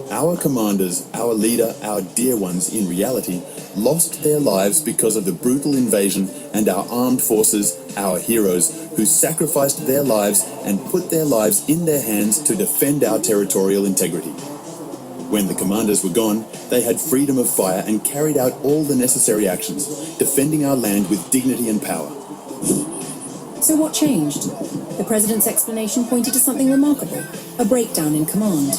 Our commanders, our leader, our dear ones, in reality, lost their lives because of the brutal invasion, and our armed forces, our heroes, who sacrificed their lives and put their lives in their hands to defend our territorial integrity. When the commanders were gone, they had freedom of fire and carried out all the necessary actions, defending our land with dignity and power. So what changed? The president's explanation pointed to something remarkable, a breakdown in command.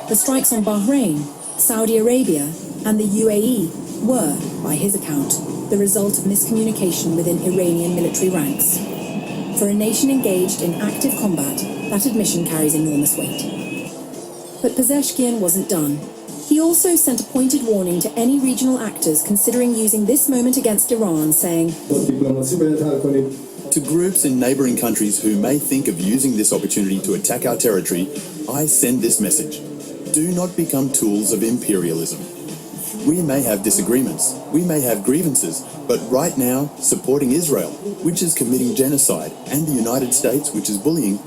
The strikes on Bahrain, Saudi Arabia, and the UAE were, by his account, the result of miscommunication within Iranian military ranks. For a nation engaged in active combat, that admission carries enormous weight. But Pezeshkian wasn't done. He also sent a pointed warning to any regional actors considering using this moment against Iran, saying, To groups in neighboring countries who may think of using this opportunity to attack our territory, I send this message. Do not become tools of imperialism. We may have disagreements, we may have grievances, but right now, supporting Israel, which is committing genocide, and the United States, which is bullying,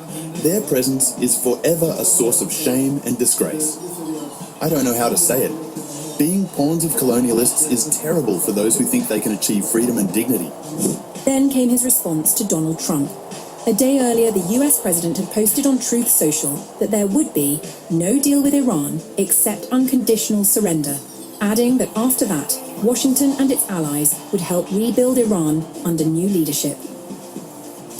their presence is forever a source of shame and disgrace. I don't know how to say it. Being pawns of colonialists is terrible for those who think they can achieve freedom and dignity. Then came his response to Donald Trump. A day earlier, the US president had posted on Truth Social that there would be no deal with Iran except unconditional surrender, adding that after that, Washington and its allies would help rebuild Iran under new leadership.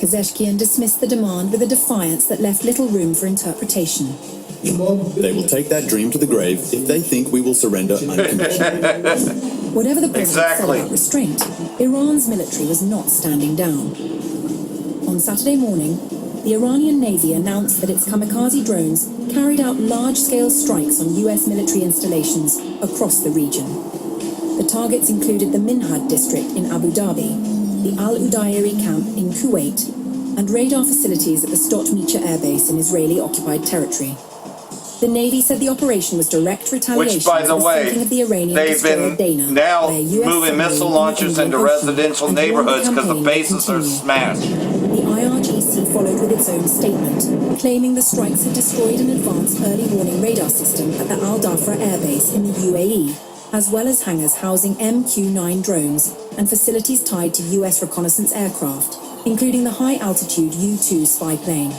Pezeshkian dismissed the demand with a defiance that left little room for interpretation. They will take that dream to the grave if they think we will surrender unconditionally. Whatever the president said about restraint, Iran's military was not standing down. On Saturday morning, the Iranian Navy announced that its kamikaze drones carried out large-scale strikes on US military installations across the region. The targets included the Minhad district in Abu Dhabi, the Al Udairi camp in Kuwait, and radar facilities at the Stotmicha Air Base in Israeli-occupied territory. The Navy said the operation was direct retaliation Which, by the way, of the Iranian they've been Dana, now by a US moving missile launchers into residential neighborhoods because the bases are smashed. The IRGC followed with its own statement, claiming the strikes had destroyed an advanced early warning radar system at the Al Dhafra Air Base in the UAE, as well as hangars housing MQ-9 drones and facilities tied to US reconnaissance aircraft, including the high-altitude U-2 spy plane.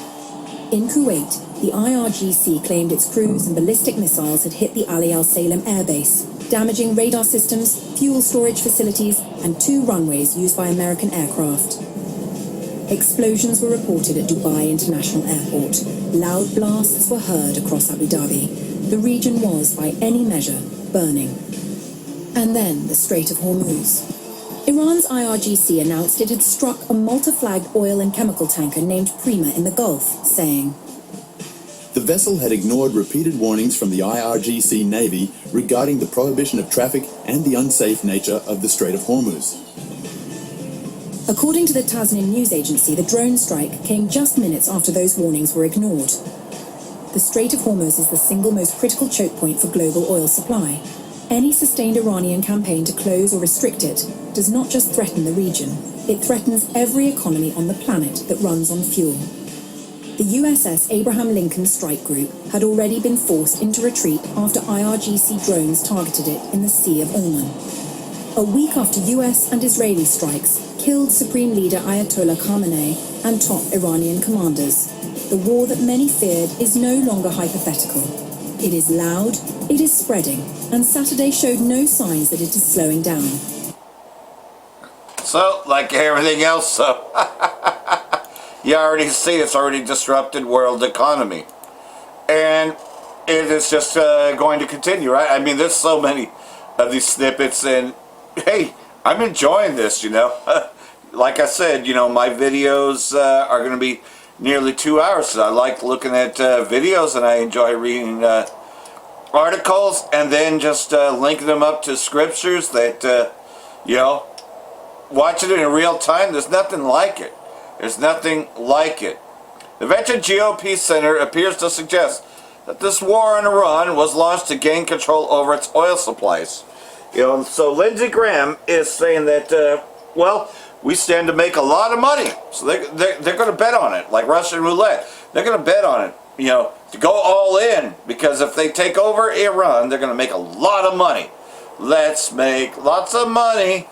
In Kuwait, the IRGC claimed its cruise and ballistic missiles had hit the Ali Al Salem Air Base, damaging radar systems, fuel storage facilities, and 2 runways used by American aircraft. Explosions were reported at Dubai International Airport. Loud blasts were heard across Abu Dhabi. The region was, by any measure, burning. And then the Strait of Hormuz. Iran's IRGC announced it had struck a Malta-flagged oil and chemical tanker named Prima in the Gulf, saying, The vessel had ignored repeated warnings from the IRGC Navy regarding the prohibition of traffic and the unsafe nature of the Strait of Hormuz. According to the Tasnim news agency, the drone strike came just minutes after those warnings were ignored. The Strait of Hormuz is the single most critical choke point for global oil supply. Any sustained Iranian campaign to close or restrict it does not just threaten the region, it threatens every economy on the planet that runs on fuel. The USS Abraham Lincoln Strike Group had already been forced into retreat after IRGC drones targeted it in the Sea of Oman. A week after US and Israeli strikes killed Supreme Leader Ayatollah Khamenei and top Iranian commanders, the war that many feared is no longer hypothetical. It is loud, it is spreading, and Saturday showed no signs that it is slowing down. So, like everything else, you already see it's already disrupted world economy. And it is just going to continue, right? I mean, there's so many of these snippets, and hey, I'm enjoying this, you know. Like I said, you know, my videos are going to be nearly 2 hours. I like looking at videos, and I enjoy reading articles, and then just linking them up to scriptures that, you know, watching it in real time. There's nothing like it. There's nothing like it. The veteran GOP senator appears to suggest that this war in Iran was launched to gain control over its oil supplies. You know, so Lindsey Graham is saying that, well, we stand to make a lot of money. So they're going to bet on it, like Russian roulette. They're going to bet on it, you know, to go all in, because if they take over Iran, they're going to make a lot of money. Let's make lots of money.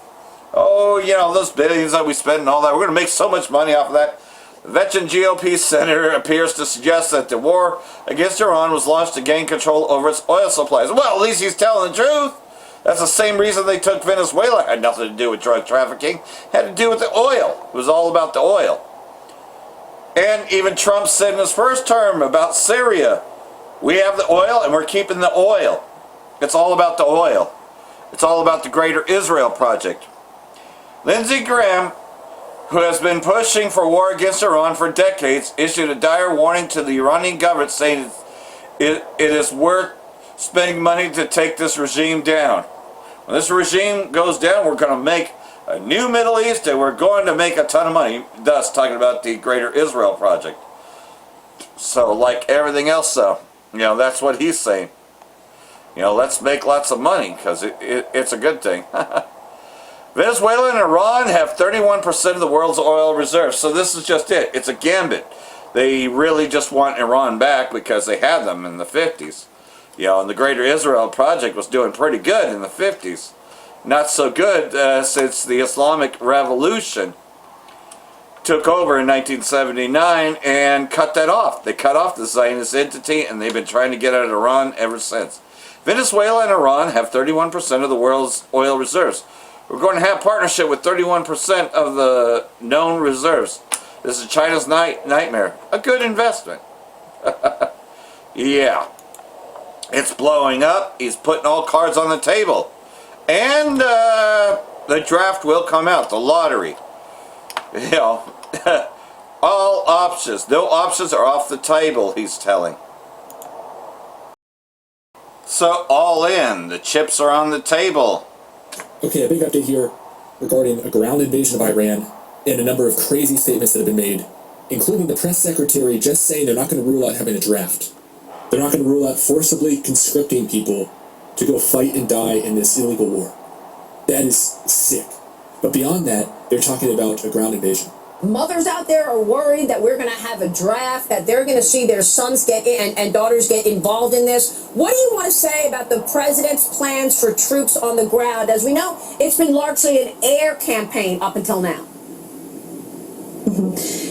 Oh, you know, those billions that we spend and all that, we're going to make so much money off of that. The veteran GOP senator appears to suggest that the war against Iran was launched to gain control over its oil supplies. Well, at least he's telling the truth. That's the same reason they took Venezuela. It had nothing to do with drug trafficking. It had to do with the oil. It was all about the oil. And even Trump said in his first term about Syria, we have the oil and we're keeping the oil. It's all about the oil. It's all about the Greater Israel Project. Lindsey Graham, who has been pushing for war against Iran for decades, issued a dire warning to the Iranian government, saying it is worth spending money to take this regime down. When this regime goes down, we're going to make a new Middle East, and we're going to make a ton of money. Thus, talking about the Greater Israel Project. So, like everything else, though, you know, that's what he's saying. You know, let's make lots of money, because it's a good thing. Venezuela and Iran have 31% of the world's oil reserves. So this is just it. It's a gambit. They really just want Iran back because they had them in the 50s. You know, and the Greater Israel Project was doing pretty good in the 50s. Not so good since the Islamic Revolution took over in 1979 and cut that off. They cut off the Zionist entity, and they've been trying to get out of Iran ever since. Venezuela and Iran have 31% of the world's oil reserves. We're going to have partnership with 31% of the known reserves. This is China's nightmare. A good investment. Yeah. It's blowing up. He's putting all cards on the table. And the draft will come out. The lottery. You know. All options. No options are off the table, he's telling. So all in. The chips are on the table. Okay, a big update here regarding a ground invasion of Iran and a number of crazy statements that have been made including the press secretary just saying they're not going to rule out having a draft. They're not going to rule out forcibly conscripting people to go fight and die in this illegal war. That is sick. But beyond that, they're talking about a ground invasion. Mothers out there are worried that we're going to have a draft, that they're going to see their sons get in and daughters get involved in this. What do you want to say about the president's plans for troops on the ground? As we know, it's been largely an air campaign up until now.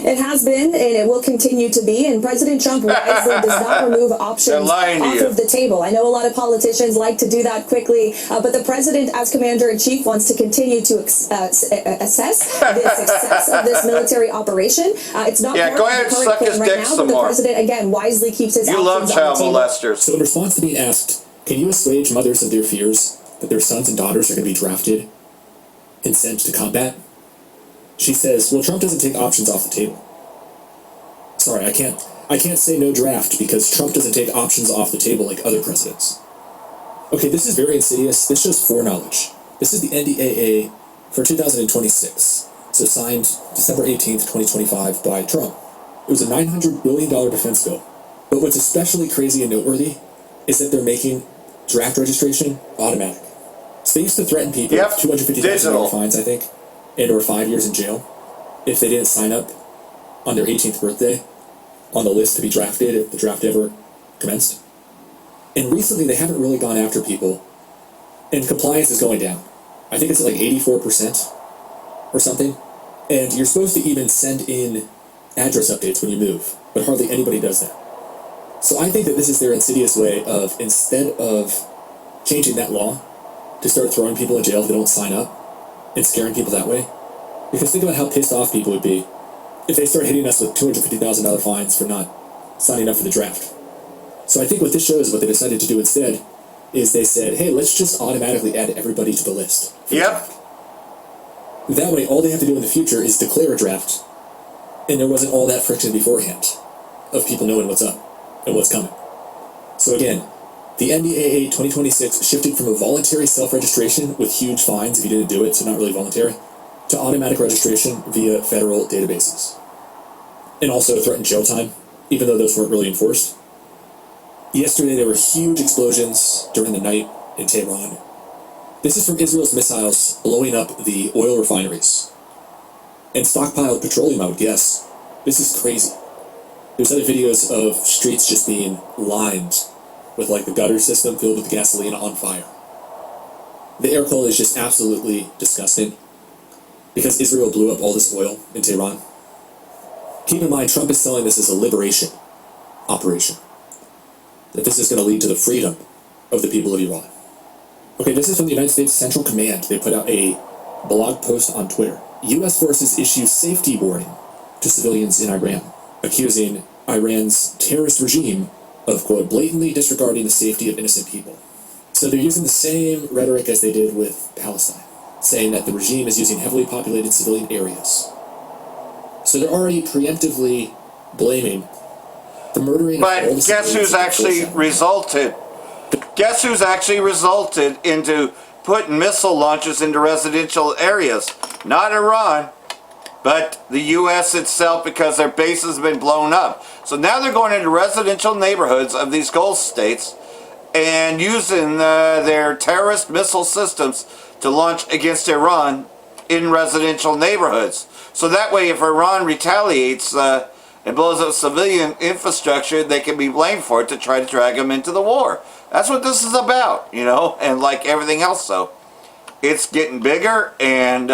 It has been, and it will continue to be, and President Trump wisely does not remove options off of the table. I know a lot of politicians like to do that quickly, but the president, as commander-in-chief, wants to continue to assess the success of this military operation. It's not part go of ahead the and current suck plan his right dick now, some but the more. president, again, wisely keeps his You options love on the child table. molesters. So in response to being asked, can you assuage mothers of their fears that their sons and daughters are going to be drafted and sent to combat? She says, well, Trump doesn't take options off the table. Sorry, I can't say no draft because Trump doesn't take options off the table like other presidents. Okay, this is very insidious. This shows foreknowledge. This is the NDAA for 2026. So signed December 18th, 2025 by Trump. It was a $900 billion defense bill. But what's especially crazy and noteworthy is that they're making draft registration automatic. So they used to threaten people with $250,000 fines, I think, and or 5 years in jail if they didn't sign up on their 18th birthday on the list to be drafted if the draft ever commenced. And recently they haven't really gone after people, and compliance is going down. I think it's at like 84% or something. And you're supposed to even send in address updates when you move, but hardly anybody does that. So I think that this is their insidious way of, instead of changing that law to start throwing people in jail if they don't sign up and scaring people that way. Because think about how pissed off people would be if they start hitting us with $250,000 fines for not signing up for the draft. So I think what this shows, what they decided to do instead, is they said, hey, let's just automatically add everybody to the list. Yep. That way, all they have to do in the future is declare a draft, and there wasn't all that friction beforehand of people knowing what's up and what's coming. So again, the NDAA 2026 shifted from a voluntary self-registration with huge fines if you didn't do it, so not really voluntary, to automatic registration via federal databases. And also threatened jail time, even though those weren't really enforced. Yesterday there were huge explosions during the night in Tehran. This is from Israel's missiles blowing up the oil refineries and stockpiled petroleum, I would guess. This is crazy. There's other videos of streets just being lined with like the gutter system filled with gasoline on fire. The air quality is just absolutely disgusting because Israel blew up all this oil in Tehran. Keep in mind, Trump is selling this as a liberation operation. That this is going to lead to the freedom of the people of Iran. Okay, this is from the United States Central Command. They put out a blog post on Twitter. U.S. forces issue safety warning to civilians in Iran, accusing Iran's terrorist regime of, quote, blatantly disregarding the safety of innocent people. So they're using the same rhetoric as they did with Palestine, saying that the regime is using heavily populated civilian areas. So they're already preemptively blaming the murdering of all the But guess who's actually resulted? Guess who's actually resulted into putting missile launches into residential areas? Not Iran, but the U.S. itself, because their base has been blown up. So now they're going into residential neighborhoods of these Gulf states and using their terrorist missile systems to launch against Iran in residential neighborhoods. So that way, if Iran retaliates and blows up civilian infrastructure, they can be blamed for it to try to drag them into the war. That's what this is about, you know, and like everything else, though. It's getting bigger, and,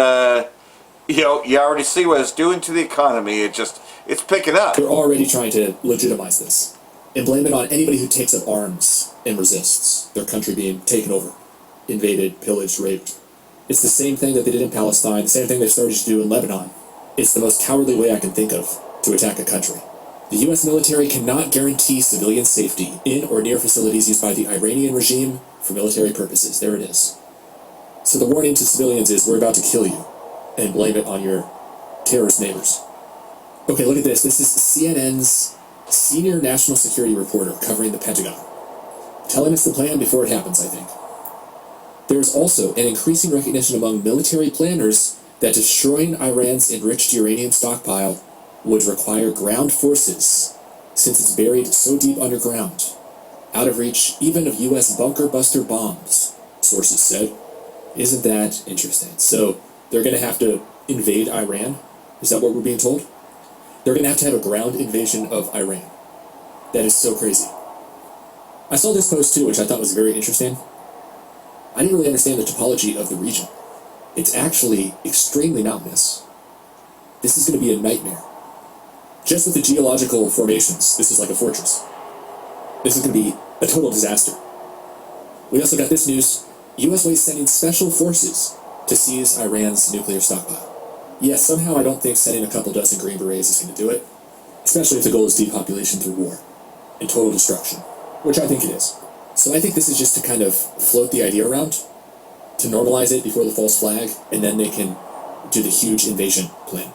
you know, you already see what it's doing to the economy. It's picking up. They're already trying to legitimize this and blame it on anybody who takes up arms and resists their country being taken over, invaded, pillaged, raped. It's the same thing that they did in Palestine, the same thing they started to do in Lebanon. It's the most cowardly way I can think of to attack a country. The U.S. military cannot guarantee civilian safety in or near facilities used by the Iranian regime for military purposes. There it is. So the warning to civilians is, we're about to kill you, and blame it on your terrorist neighbors. Okay, look at this. This is CNN's senior national security reporter covering the Pentagon, telling us the plan before it happens, I think. There's also an increasing recognition among military planners that destroying Iran's enriched uranium stockpile would require ground forces since it's buried so deep underground, out of reach even of US bunker buster bombs, sources said. Isn't that interesting? So they're going to have to invade Iran? Is that what we're being told? They're going to have a ground invasion of Iran. That is so crazy. I saw this post too, which I thought was very interesting. I didn't really understand the topology of the region. It's actually extremely mountainous. This is going to be a nightmare. Just with the geological formations, this is like a fortress. This is going to be a total disaster. We also got this news. US was sending special forces to seize Iran's nuclear stockpile. Yes, somehow I don't think sending a couple dozen Green Berets is going to do it, especially if the goal is depopulation through war and total destruction, which I think it is. So I think this is just to kind of float the idea around, to normalize it before the false flag, and then they can do the huge invasion plan.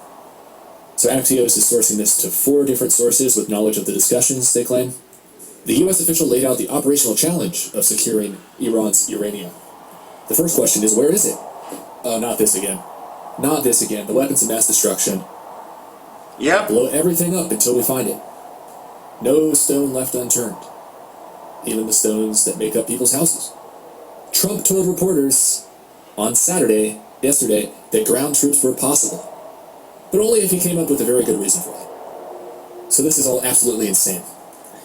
So Axios is sourcing this to 4 different sources with knowledge of the discussions, they claim. The US official laid out the operational challenge of securing Iran's uranium. The first question is, where is it? Oh, not this again. Not this again. The weapons of mass destruction. Yep. Blow everything up until we find it. No stone left unturned. Even the stones that make up people's houses. Trump told reporters on yesterday, that ground troops were possible. But only if he came up with a very good reason for it. So this is all absolutely insane.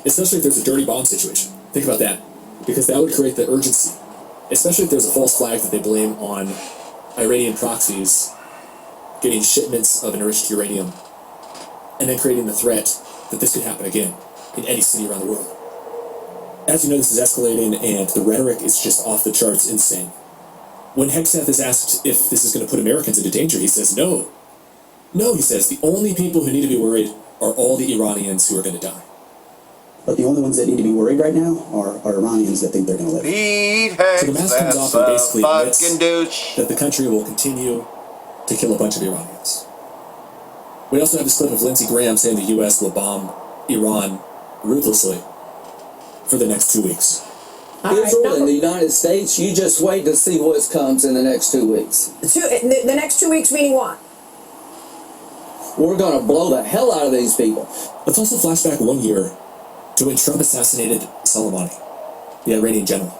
Especially if there's a dirty bomb situation. Think about that. Because that would create the urgency. Especially if there's a false flag that they blame on Iranian proxies getting shipments of enriched uranium, and then creating the threat that this could happen again in any city around the world. As you know, this is escalating, and the rhetoric is just off the charts insane. When Hegseth is asked if this is going to put Americans into danger, he says no. No, he says, the only people who need to be worried are all the Iranians who are going to die. But the only ones that need to be worried right now are Iranians that think they're going to live. So the mask comes off and basically admits that the country will continue to kill a bunch of Iranians. We also have this clip of Lindsey Graham saying the U.S. will bomb Iran ruthlessly for the next 2 weeks. Israel and the United States, you just wait to see what comes in the next 2 weeks. The next 2 weeks meaning what? We're going to blow the hell out of these people. Let's also flash back 1 year to when Trump assassinated Soleimani, the Iranian general.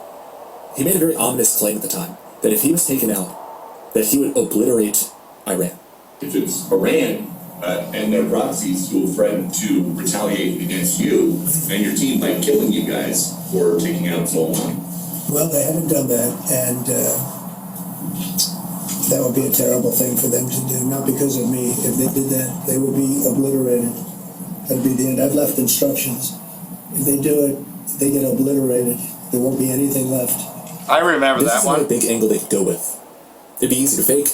He made a very ominous claim at the time that if he was taken out, that he would obliterate Iran. If it's Iran and their proxies who will threaten to retaliate against you and your team by killing you guys for taking out Soleimani. Well, they haven't done that, and that would be a terrible thing for them to do. Not because of me. If they did that, they would be obliterated. That'd be the end. I've left instructions. If they do it, they get obliterated. There won't be anything left. I remember that one. This is a big angle they could go with. It'd be easy to fake.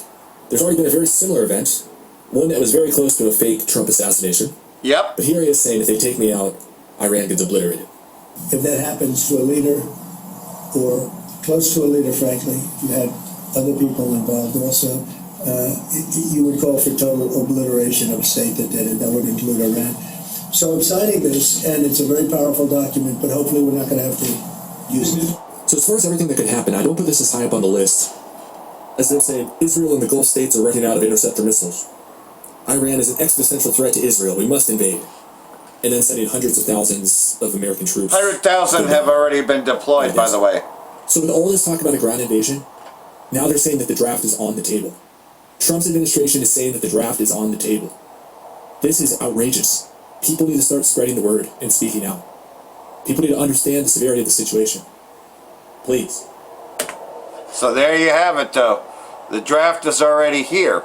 There's already been a very similar event, one that was very close to a fake Trump assassination. Yep. But here he is saying, if they take me out, Iran gets obliterated. If that happens to a leader, or close to a leader, frankly, you had other people involved also, you would call for total obliteration of a state that did it. That would include Iran. So I'm signing this, and it's a very powerful document, but hopefully we're not going to have to use it. So as far as everything that could happen, I don't put this as high up on the list as they're saying Israel and the Gulf states are running out of interceptor missiles. Iran is an existential threat to Israel. We must invade. And then sending hundreds of thousands of American troops. 100,000 have already been deployed, by the way. So with all this talk about a ground invasion, now they're saying that the draft is on the table. Trump's administration is saying that the draft is on the table. This is outrageous. People need to start spreading the word and speaking out. People need to understand the severity of the situation. Please. So there you have it, though. The draft is already here.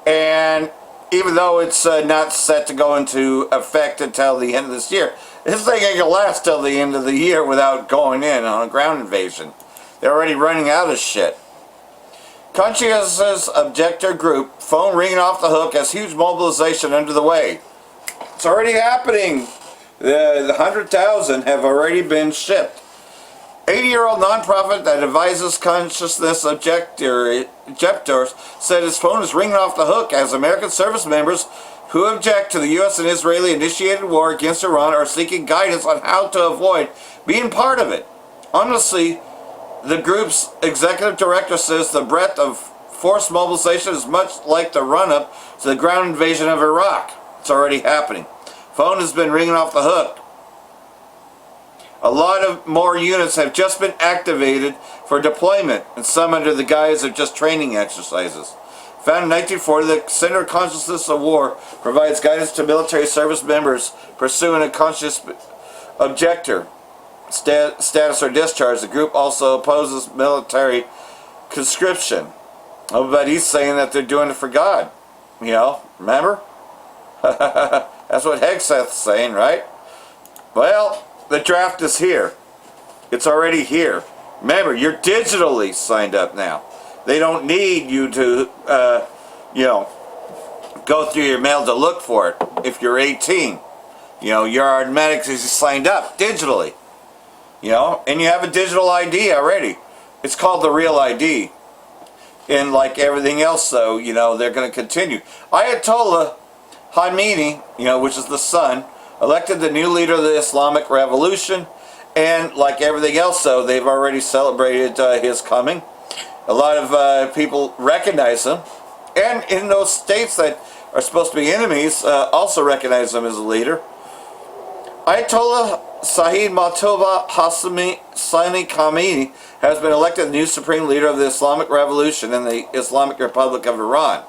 And even though it's not set to go into effect until the end of this year, this thing ain't gonna last till the end of the year without going in on a ground invasion. They're already running out of shit. Conscientious Objector Group, phone ringing off the hook as huge mobilization under the way. It's already happening. The 100,000 have already been shipped. 80-year-old nonprofit that advises consciousness objectors said his phone is ringing off the hook as American service members who object to the U.S. and Israeli-initiated war against Iran are seeking guidance on how to avoid being part of it. Honestly, the group's executive director says the breadth of forced mobilization is much like the run-up to the ground invasion of Iraq. It's already happening. Phone has been ringing off the hook. A lot of more units have just been activated for deployment, and some under the guise of just training exercises. Founded in 1940, the Center of Consciousness of War provides guidance to military service members pursuing a conscious objector status or discharge. The group also opposes military conscription. Oh, but he's saying that they're doing it for God. You know, remember? That's what Hegseth's saying, right? Well, the draft is here. It's already here. Remember, you're digitally signed up now. They don't need you to, go through your mail to look for it. If you're 18, you're automatically signed up digitally. And you have a digital ID already. It's called the Real ID. And like everything else, though, they're going to continue. Ayatollah Khamenei, which is the son, elected the new leader of the Islamic Revolution. And like everything else, though, they've already celebrated his coming. A lot of people recognize him. And in those states that are supposed to be enemies, also recognize him as a leader. Ayatollah Saeed Mottoba Hassani Khamenei has been elected the new supreme leader of the Islamic Revolution in the Islamic Republic of Iran.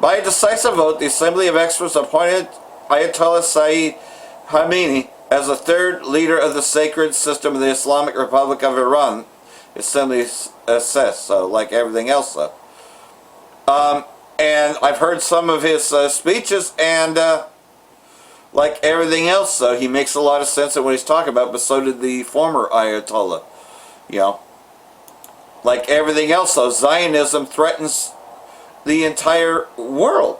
By a decisive vote, the Assembly of Experts appointed Ayatollah Saeed Khamenei as the third leader of the sacred system of the Islamic Republic of Iran. Assembly says so, like everything else, though. And I've heard some of his speeches, and like everything else, though, he makes a lot of sense in what he's talking about, but so did the former Ayatollah. Like everything else, though, Zionism threatens the entire world.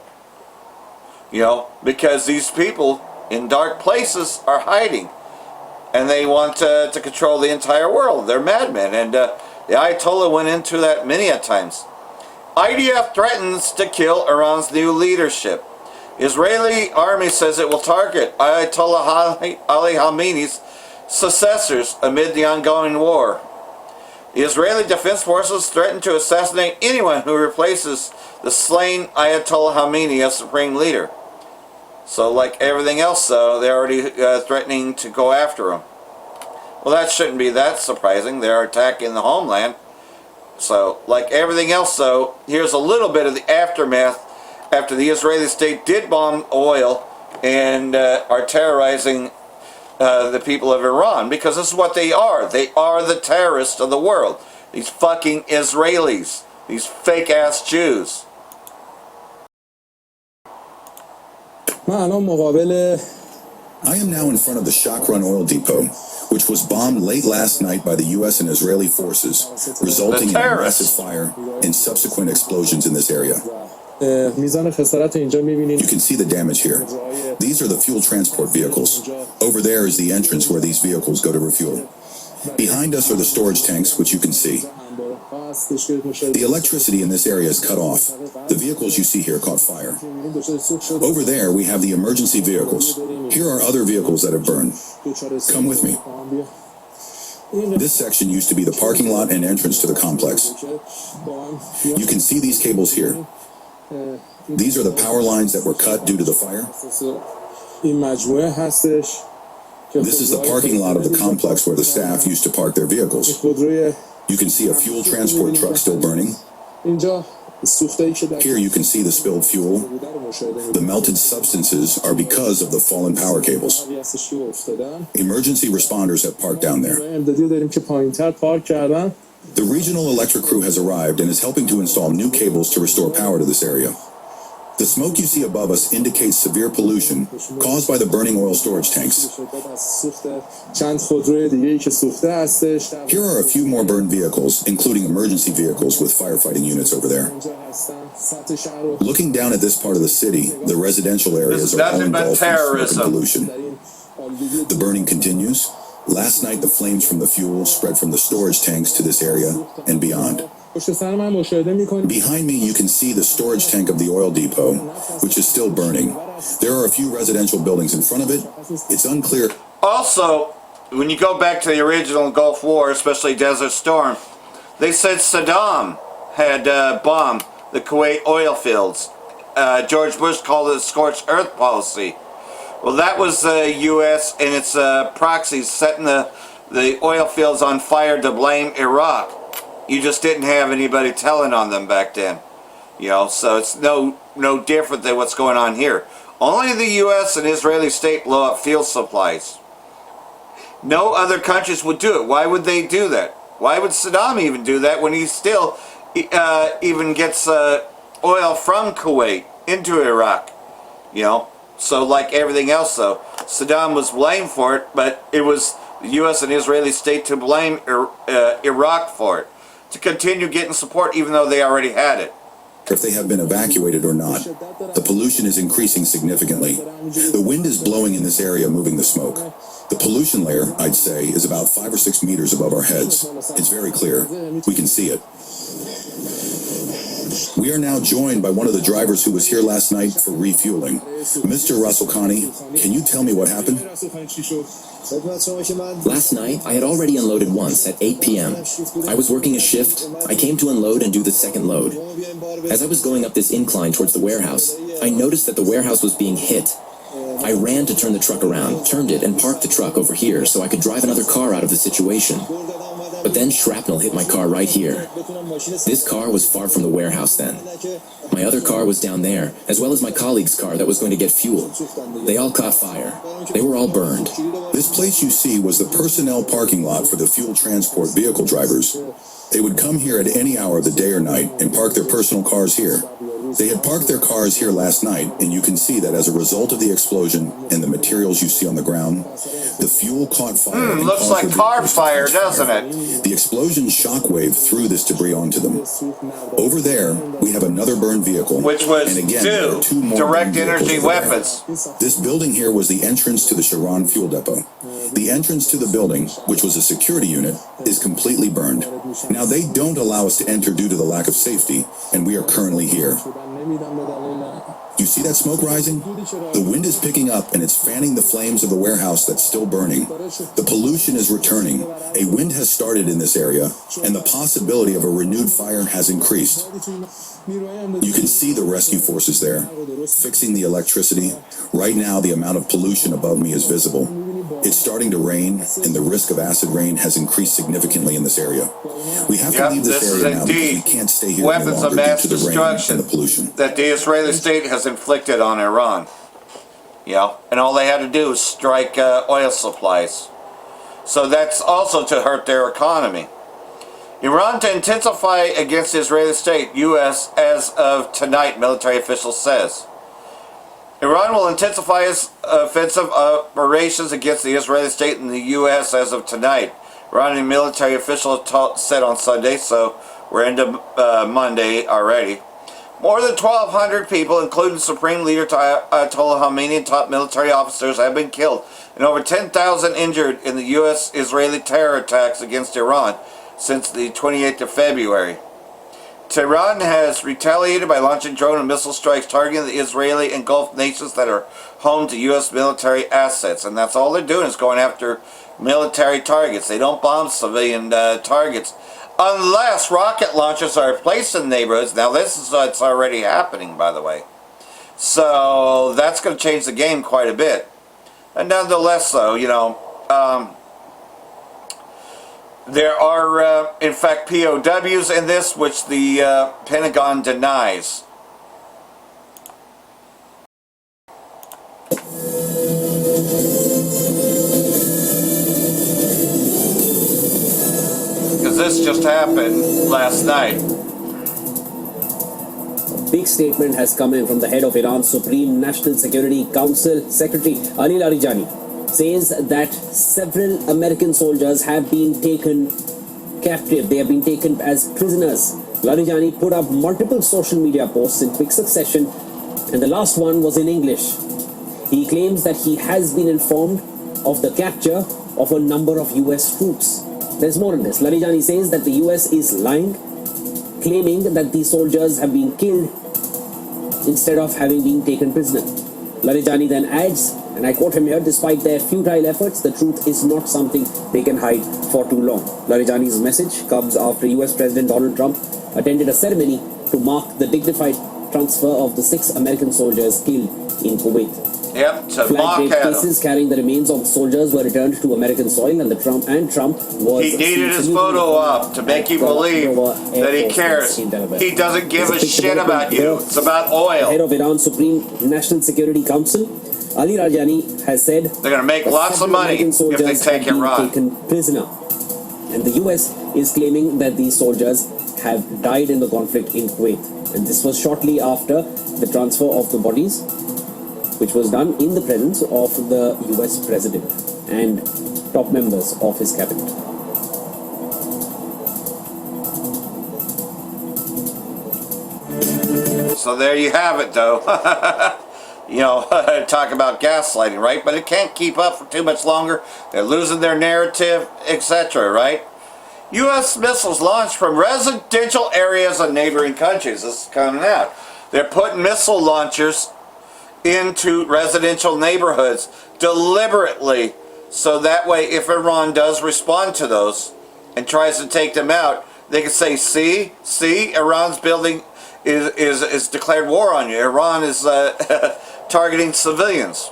Because these people in dark places are hiding, and they want to control the entire world. They're madmen, and the Ayatollah went into that many a times. IDF threatens to kill Iran's new leadership. Israeli army says it will target Ayatollah Ali Khamenei's successors amid the ongoing war. The Israeli Defense Forces threaten to assassinate anyone who replaces the slain Ayatollah Khamenei as supreme leader. So like everything else, though, they're already threatening to go after him. Well, that shouldn't be that surprising. They're attacking the homeland. So, like everything else, though, here's a little bit of the aftermath after the Israeli state did bomb oil and are terrorizing the people of Iran, because this is what they are. They are the terrorists of the world. These fucking Israelis. These fake-ass Jews. I am now in front of the Shakran oil depot, which was bombed late last night by the U.S. and Israeli forces, resulting in a massive fire and subsequent explosions in this area. You can see the damage here. These are the fuel transport vehicles. Over there is the entrance where these vehicles go to refuel. Behind us are the storage tanks, which you can see. The electricity in this area is cut off. The vehicles you see here caught fire. Over there, we have the emergency vehicles. Here are other vehicles that have burned. Come with me. This section used to be the parking lot and entrance to the complex. You can see these cables here. These are the power lines that were cut due to the fire. This is the parking lot of the complex where the staff used to park their vehicles. You can see a fuel transport truck still burning. Here you can see the spilled fuel. The melted substances are because of the fallen power cables. Emergency responders have parked down there. The regional electric crew has arrived and is helping to install new cables to restore power to this area. The smoke you see above us indicates severe pollution caused by the burning oil storage tanks. Here are a few more burned vehicles, including emergency vehicles with firefighting units over there. Looking down at this part of the city, the residential areas are all engulfed in smoke and pollution. The burning continues. Last night, the flames from the fuel spread from the storage tanks to this area and beyond. Behind me, you can see the storage tank of the oil depot, which is still burning. There are a few residential buildings in front of it. It's unclear. Also, when you go back to the original Gulf War, especially Desert Storm, they said Saddam had bombed the Kuwait oil fields. George Bush called it a scorched earth policy. Well, that was the U.S. and its proxies setting the oil fields on fire to blame Iraq. You just didn't have anybody telling on them back then. You know, so it's no different than what's going on here. Only the U.S. and Israeli state blow up fuel supplies. No other countries would do it. Why would they do that? Why would Saddam even do that when he still even gets oil from Kuwait into Iraq? You know, so like everything else though, Saddam was blamed for it, but it was the U.S. and Israeli state to blame Iraq for it, to continue getting support even though they already had it. If they have been evacuated or not, the pollution is increasing significantly. The wind is blowing in this area, moving the smoke. The pollution layer, I'd say, is about 5 or 6 meters above our heads. It's very clear. We can see it. We are now joined by one of the drivers who was here last night for refueling. Mr. Russell Connie, can you tell me what happened? Last night, I had already unloaded once at 8 p.m. I was working a shift. I came to unload and do the second load. As I was going up this incline towards the warehouse, I noticed that the warehouse was being hit. I ran to turn the truck around, turned it, and parked the truck over here so I could drive another car out of the situation. But then shrapnel hit my car right here. This car was far from the warehouse then. My other car was down there, as well as my colleague's car that was going to get fuel. They all caught fire. They were all burned. This place you see was the personnel parking lot for the fuel transport vehicle drivers. They would come here at any hour of the day or night and park their personal cars here. They had parked their cars here last night, and you can see that as a result of the explosion and the materials you see on the ground, the fuel caught fire. Looks like car fire, doesn't it? The explosion shockwave threw this debris onto them. Over there, we have another burned vehicle. Which was and again, two more direct energy weapons. This building here was the entrance to the Sharon fuel depot. The entrance to the building, which was a security unit, is completely burned. Now, they don't allow us to enter due to the lack of safety, and we are currently here. You see that smoke rising? The wind is picking up and it's fanning the flames of the warehouse that's still burning. The pollution is returning. A wind has started in this area, and the possibility of a renewed fire has increased. You can see the rescue forces there, fixing the electricity. Right now, the amount of pollution above me is visible. It's starting to rain, and the risk of acid rain has increased significantly in this area. We have to leave this area now because we can't stay here any weapons of longer mass due to the rain destruction and the pollution. that the Israeli state has inflicted on Iran. You know, and all they had to do was strike oil supplies. So that's also to hurt their economy. Iran to intensify against the Israeli state, U.S. as of tonight, military official says. Iran will intensify its offensive operations against the Israeli state and the U.S. as of tonight. Iranian military official said on Sunday, so we're into Monday already. More than 1,200 people, including Supreme Leader Ayatollah Khamenei and top military officers, have been killed, and over 10,000 injured in the U.S.-Israeli terror attacks against Iran since the 28th of February. Tehran has retaliated by launching drone and missile strikes targeting the Israeli and Gulf nations that are home to U.S. military assets. And that's all they're doing is going after military targets. They don't bomb civilian targets unless rocket launchers are placed in neighborhoods. Now this is what's already happening, by the way. So that's going to change the game quite a bit. And nonetheless, though, you know, there are, in fact, POWs in this, which the Pentagon denies. Because this just happened last night. Big statement has come in from the head of Iran's Supreme National Security Council, Secretary Ali Larijani. Says that several American soldiers have been taken captive. They have been taken as prisoners. Larijani put up multiple social media posts in quick succession, and the last one was in English. He claims that he has been informed of the capture of a number of US troops. There's more on this. Larijani says that the US is lying, claiming that these soldiers have been killed instead of having been taken prisoner. Larijani then adds, and I quote him here, despite their futile efforts, the truth is not something they can hide for too long. Larijani's message comes after US President Donald Trump attended a ceremony to mark the dignified transfer of the 6 American soldiers killed in Kuwait. Yep, to Flag mock at him. cases carrying the remains of the soldiers were returned to American soil, and Trump was. He needed his photo up to make you believe that he cares. He doesn't give a shit about you. It's about oil. Head of Iran's Supreme National Security Council, Ali Rajani, has said they're going to make lots of money if they take Iran. Taken prisoner, and the U.S. is claiming that these soldiers have died in the conflict in Kuwait, and this was shortly after the transfer of the bodies, which was done in the presence of the US President and top members of his cabinet. So there you have it, though. You know, talk about gaslighting, right? But it can't keep up for too much longer. They're losing their narrative, etc., right? U.S. missiles launched from residential areas of neighboring countries. This is coming out. They're putting missile launchers into residential neighborhoods deliberately, so that way if Iran does respond to those and tries to take them out, they can say, see, Iran's building is declared war on you. Iran is targeting civilians.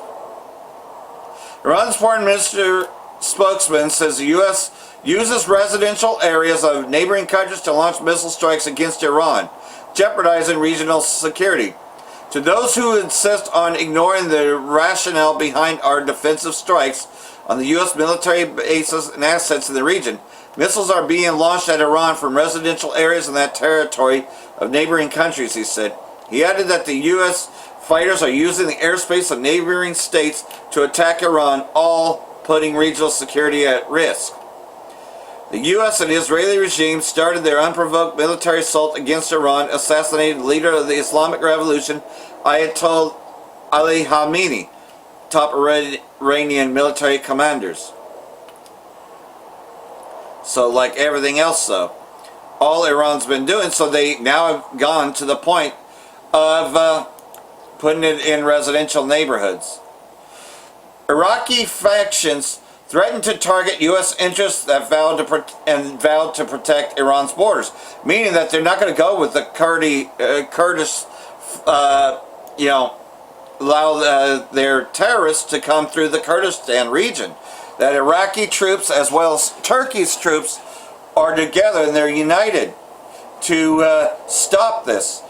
Iran's foreign minister spokesman says the U.S. uses residential areas of neighboring countries to launch missile strikes against Iran, jeopardizing regional security. To those who insist on ignoring the rationale behind our defensive strikes on the U.S. military bases and assets in the region, missiles are being launched at Iran from residential areas in that territory of neighboring countries, he said. He added that the U.S. fighters are using the airspace of neighboring states to attack Iran, all putting regional security at risk. The U.S. and Israeli regime started their unprovoked military assault against Iran, assassinated the leader of the Islamic Revolution, Ayatollah Ali Khamenei, top Iranian military commanders. So like everything else, though, all Iran's been doing, so they now have gone to the point of putting it in residential neighborhoods. Iraqi factions threatened to target U.S. interests that vowed to protect Iran's borders, meaning that they're not going to go with the Kurdish, allow their terrorists to come through the Kurdistan region. That Iraqi troops as well as Turkey's troops are together and they're united to stop this.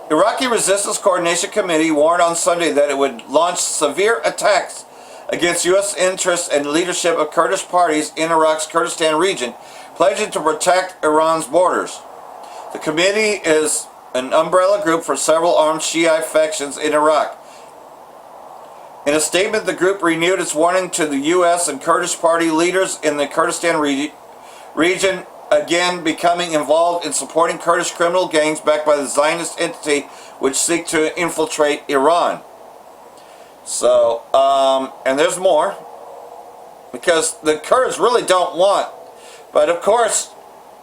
Iraqi Resistance Coordination Committee warned on Sunday that it would launch severe attacks against U.S. interests and leadership of Kurdish parties in Iraq's Kurdistan region, pledging to protect Iran's borders. The committee is an umbrella group for several armed Shiite factions in Iraq. In a statement, the group renewed its warning to the U.S. and Kurdish party leaders in the Kurdistan region, again becoming involved in supporting Kurdish criminal gangs backed by the Zionist entity which seek to infiltrate Iran. So, and there's more, because the Kurds really don't want, but of course,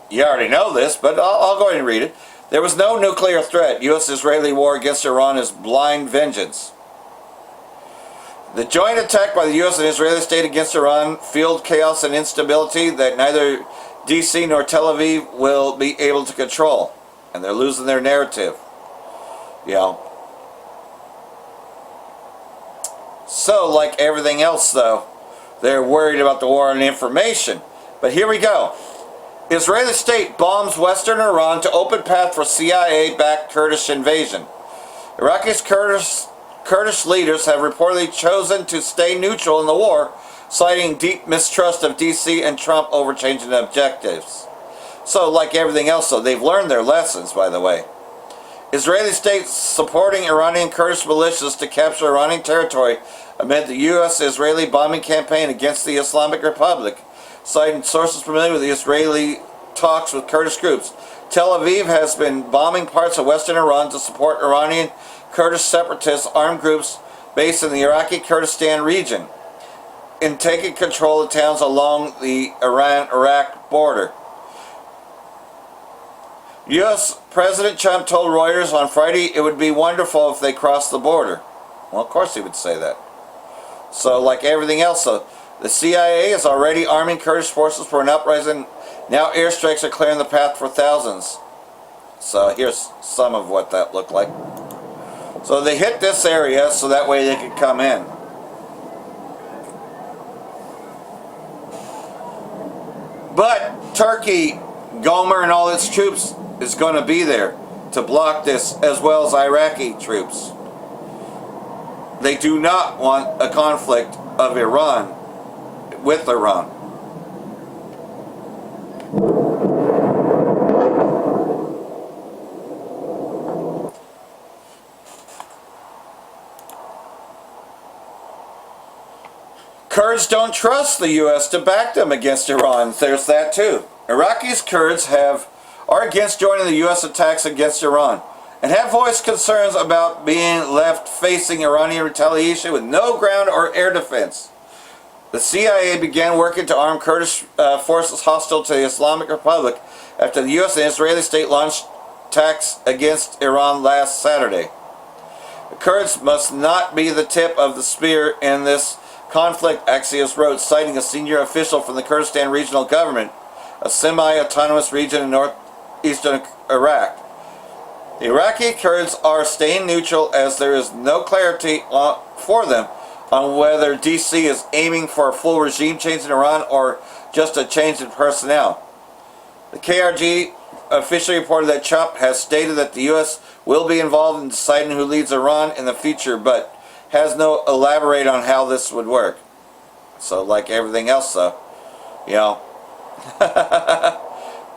you already know this, but I'll go ahead and read it. There was no nuclear threat. U.S.-Israeli war against Iran is blind vengeance. The joint attack by the U.S. and Israeli state against Iran fueled chaos and instability that neither D.C. nor Tel Aviv will be able to control, and they're losing their narrative. So, like everything else, though, they're worried about the war on information. But here we go. Israeli state bombs western Iran to open path for CIA-backed Kurdish invasion. Iraq's Kurdish leaders have reportedly chosen to stay neutral in the war, citing deep mistrust of D.C. and Trump over changing objectives. So, like everything else, though, they've learned their lessons, by the way. Israeli state supporting Iranian Kurdish militias to capture Iranian territory amid the U.S.-Israeli bombing campaign against the Islamic Republic, citing sources familiar with the Israeli talks with Kurdish groups. Tel Aviv has been bombing parts of western Iran to support Iranian Kurdish separatist armed groups based in the Iraqi Kurdistan region in taking control of towns along the Iran-Iraq border. U.S. President Trump told Reuters on Friday it would be wonderful if they crossed the border. Well, of course he would say that. So, like everything else, the CIA is already arming Kurdish forces for an uprising. Now airstrikes are clearing the path for thousands. So here's some of what that looked like. So they hit this area so that way they could come in. But Turkey, Gomer and all its troops is going to be there to block this, as well as Iraqi troops. They do not want a conflict of Iran with Iran. Kurds don't trust the U.S. to back them against Iran. There's that too. Iraqis Kurds are against joining the U.S. attacks against Iran and have voiced concerns about being left facing Iranian retaliation with no ground or air defense. The CIA began working to arm Kurdish forces hostile to the Islamic Republic after the U.S. and Israeli state launched attacks against Iran last Saturday. The Kurds must not be the tip of the spear in this conflict, Axios wrote, citing a senior official from the Kurdistan Regional Government, a semi-autonomous region in northeastern Iraq. The Iraqi Kurds are staying neutral as there is no clarity for them on whether DC is aiming for a full regime change in Iran or just a change in personnel. The KRG officially reported that Trump has stated that the U.S. will be involved in deciding who leads Iran in the future, but has no elaborate on how this would work. So like everything else though, you know,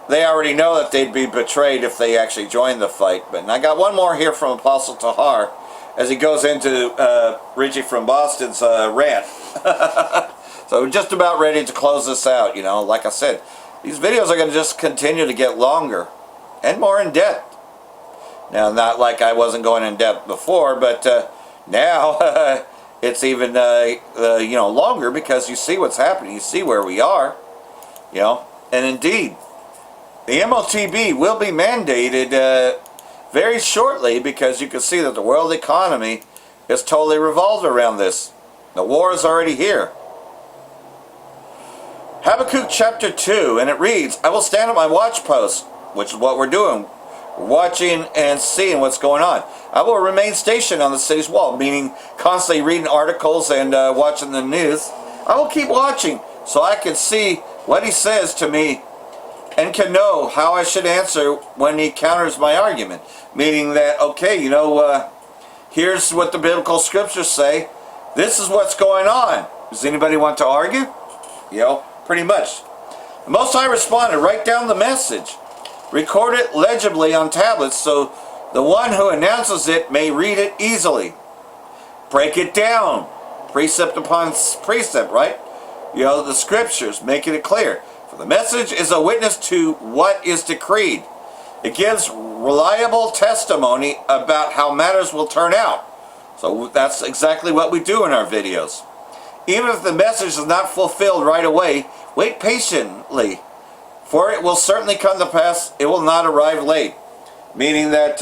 they already know that they'd be betrayed if they actually joined the fight. But I got one more here from Apostle Tahar as he goes into Richie from Boston's rant. So we're just about ready to close this out, you know. Like I said, these videos are going to just continue to get longer and more in depth. Now, not like I wasn't going in depth before, but now it's even you know, longer because you see what's happening. You see where we are, you know. And indeed, the MOTB will be mandated very shortly because you can see that the world economy is totally revolved around this. The war is already here. Habakkuk chapter 2, and it reads, I will stand at my watch post, which is what we're doing. Watching and seeing what's going on. I will remain stationed on the city's wall, meaning constantly reading articles and watching the news. I will keep watching so I can see what he says to me and can know how I should answer when he counters my argument. Meaning that, okay, you know, here's what the biblical scriptures say. This is what's going on. Does anybody want to argue? You know, pretty much. The Most High responded, write down the message. Record it legibly on tablets so the one who announces it may read it easily. Break it down. Precept upon precept, right? You know, the scriptures, making it clear. For the message is a witness to what is decreed. It gives reliable testimony about how matters will turn out. So that's exactly what we do in our videos. Even if the message is not fulfilled right away, wait patiently. For it will certainly come to pass, it will not arrive late. Meaning that,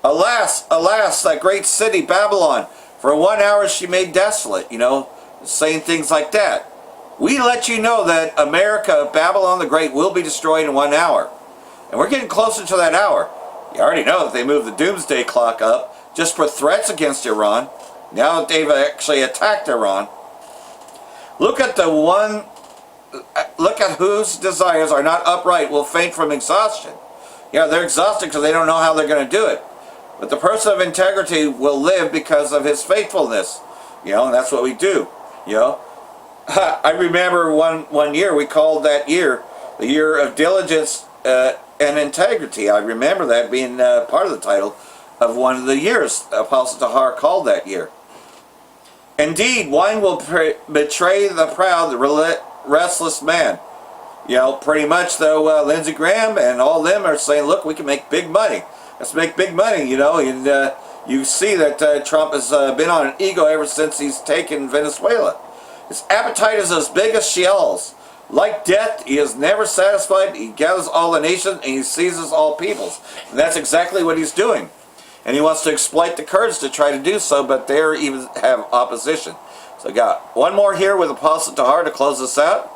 alas, alas, that great city, Babylon, for 1 hour she made desolate, you know, saying things like that. We let you know that America, Babylon the Great, will be destroyed in 1 hour. And we're getting closer to that hour. You already know that they moved the doomsday clock up just for threats against Iran. Now that they've actually attacked Iran. Look at whose desires are not upright will faint from exhaustion. Yeah, they're exhausted because they don't know how they're going to do it. But the person of integrity will live because of his faithfulness. You know, and that's what we do. You know, I remember one year, we called that year the year of diligence and integrity. I remember that being part of the title of one of the years Apostle Tahar called that year. Indeed, wine will betray the proud, the restless man. You know, pretty much though, Lindsey Graham and all them are saying, look, we can make big money. Let's make big money, you know. And you see that Trump has been on an ego ever since he's taken Venezuela. His appetite is as big as Sheol's. Like death, he is never satisfied. He gathers all the nations and he seizes all peoples. And that's exactly what he's doing. And he wants to exploit the Kurds to try to do so, but they even have opposition. So I got one more here with Apostle Tahar to close this out.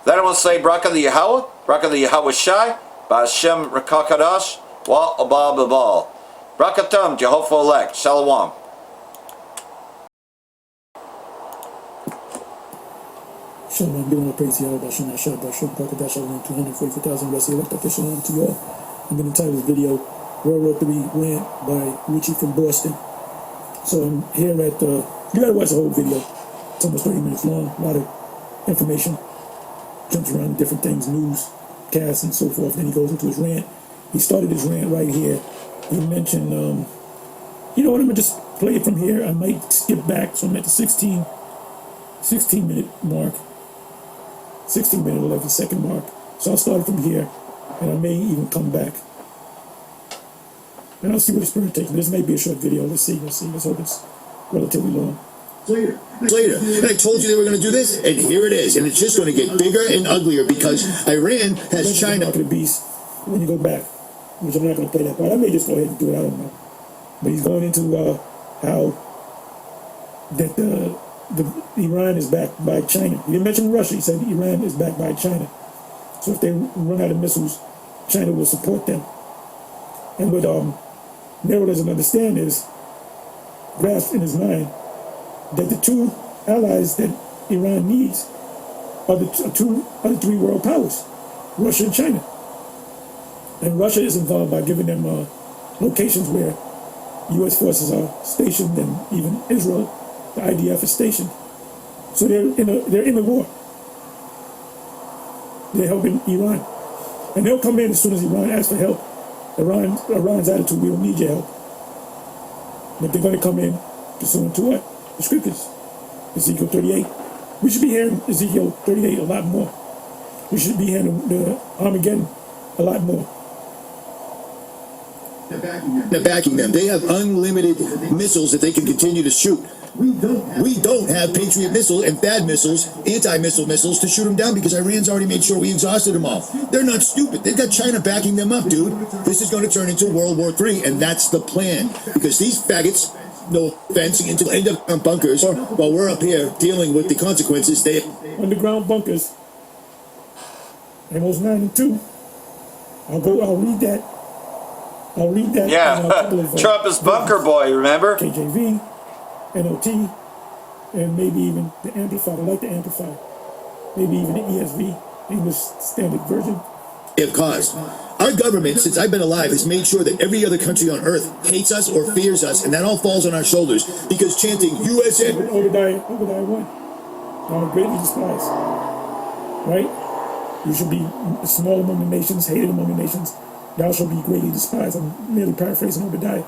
Then I will say, Braka the Yahweh, Braka the Yahweh Shai, Ba'ashem Rakakadash, Wa Abba Babal. Rakatum, Jehovah elect. Shalom. Shalom, giving all praise to Yahweh, Shalom, Shalom, Shalom, 244,000 rest of the Shalom to y'all. I'm going to title this video, World War III Rant by Richie from Boston. So I'm here at, you got to watch the whole video. It's almost 30 minutes long, a lot of information. Jumps around different things, news, casts, and so forth. Then he goes into his rant. He started his rant right here. He mentioned, you know what, I'm going to just play it from here. I might skip back, so I'm at the 16 minute mark. 16 minute 11 second mark. So I'll start from here, and I may even come back. And I'll see where the Spirit takes me. This may be a short video. Let's see. Let's hope it's relatively long. Later. And I told you they were going to do this, and here it is. And it's just going to get bigger and uglier because Iran has China. The beast when you go back, which I'm not going to play that part. I may just go ahead and do it. I don't know. But he's going into how that Iran is backed by China. He didn't mention Russia. He said Iran is backed by China. So if they run out of missiles, China will support them. And what Nero doesn't understand is, grasp in his mind, that the two allies that Iran needs are the three world powers, Russia and China. And Russia is involved by giving them locations where U.S. forces are stationed, and even Israel, the IDF, is stationed. So they're in the war. They're helping Iran, and they'll come in as soon as Iran asks for help. Iran's attitude: we don't need your help. But they're going to come in pursuant to what? The scriptures. Ezekiel 38. We should be hearing Ezekiel 38 a lot more. We should be hearing the Armageddon a lot more. They're backing them. They have unlimited missiles that they can continue to shoot. We don't have Patriot missiles and THAAD missiles, anti-missile missiles to shoot them down because Iran's already made sure we exhausted them all. They're not stupid. They've got China backing them up, dude. This is going to turn into World War III, and that's the plan. Because these faggots, no offense, until end up on bunkers while we're up here dealing with the consequences. They underground bunkers. Amos 9 and 2. I'll read that. Yeah, Trump is bunker boy, remember? KJV, NOT, and maybe even the Amplified. I like the Amplified. Maybe even the ESV, English Standard Version. have caused. Our government, since I've been alive, has made sure that every other country on earth hates us or fears us, and that all falls on our shoulders because chanting USA. Obadiah 1. I'm greatly despised. Right? You should be small among the nations, hated among the nations. Thou shalt be greatly despised. I'm merely paraphrasing Obadiah.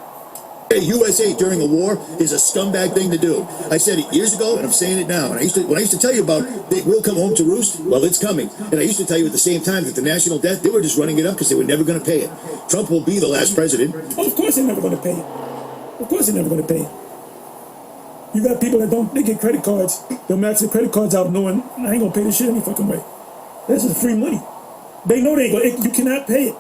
USA during a war is a scumbag thing to do. I said it years ago, and I'm saying it now. And when I used to tell you about they will come home to roost, well, it's coming. And I used to tell you at the same time that the national debt, they were just running it up because they were never going to pay it. Trump will be the last president. Oh, of course they're never going to pay it. Of course they're never going to pay it. You got people that they get credit cards. They'll max their credit cards out knowing, I ain't going to pay this shit any fucking way. This is free money. They know they ain't going to, you cannot pay it.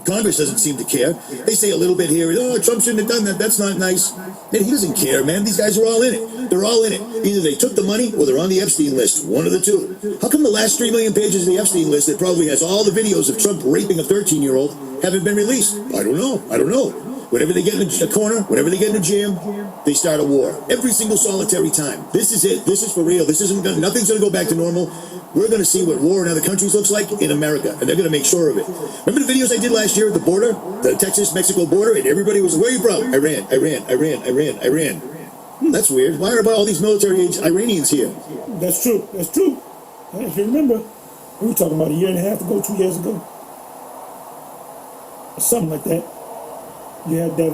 Congress doesn't seem to care. They say a little bit here, oh, Trump shouldn't have done that. That's not nice. And he doesn't care, man. These guys are all in it. They're all in it. Either they took the money or they're on the Epstein list. One of the two. How come the last 3 million pages of the Epstein list that probably has all the videos of Trump raping a 13-year-old haven't been released? I don't know. Whenever they get in a corner, whenever they get in a jam, they start a war. Every single solitary time. This is it. This is for real. Nothing's going to go back to normal. We're going to see what war in other countries looks like in America, and they're going to make sure of it. Remember the videos I did last year at the border, the Texas-Mexico border, and everybody was, where are you from? Iran. That's weird. Why are about all these military-age Iranians here? That's true. If you remember, we were talking about a year and a half ago, 2 years ago, or something like that. You had that,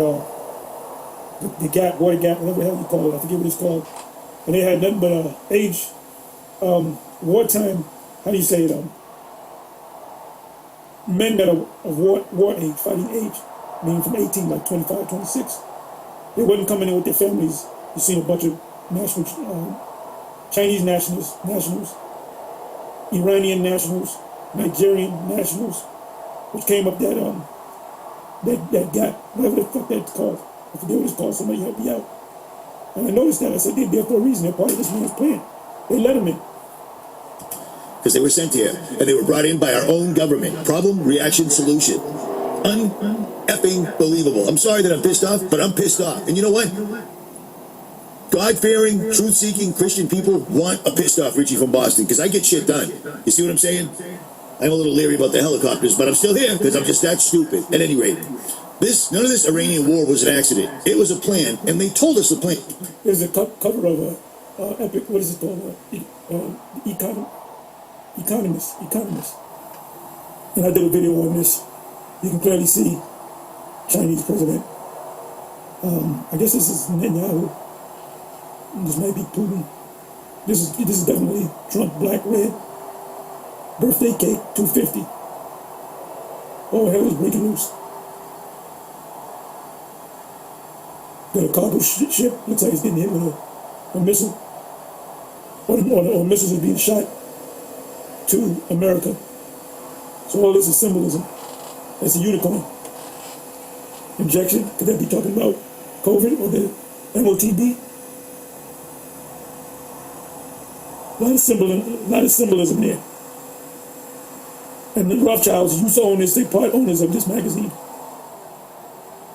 the gap, water gap, whatever the hell you call it, I forget what it's called. And they had nothing but wartime, how do you say it, men that are of war age, fighting age, meaning from 18, like 25, 26. They wasn't coming in with their families. You seen a bunch of Chinese nationals, Iranian nationals, Nigerian nationals, which came up that gap, whatever the fuck that's called. I forget what it's called, somebody help me out. And I noticed that, I said, they're there for a reason, they're part of this man's plan. They let them in. Because they were sent here, and they were brought in by our own government. Problem, reaction, solution. Un-effing believable. I'm sorry that I'm pissed off, but I'm pissed off. And you know what? God-fearing, truth-seeking Christian people want a pissed off Richie from Boston because I get shit done. You see what I'm saying? I'm a little leery about the helicopters, but I'm still here because I'm just that stupid. At any rate, none of this Iranian war was an accident. It was a plan, and they told us the plan. There's a cover of a epic. What is it called? Economist. And I did a video on this. You can clearly see Chinese president. I guess this is Netanyahu. This might be Putin. This is definitely Trump, black, red. Birthday cake, 250. All hell is breaking loose. Got a cargo ship. Looks like it's getting hit with a missile. Or missiles are being shot to America. So all this is symbolism. That's a unicorn. Injection. Could that be talking about COVID or the MOTB? A lot of symbolism there. And the Rothschilds, you saw owners, they part owners of this magazine.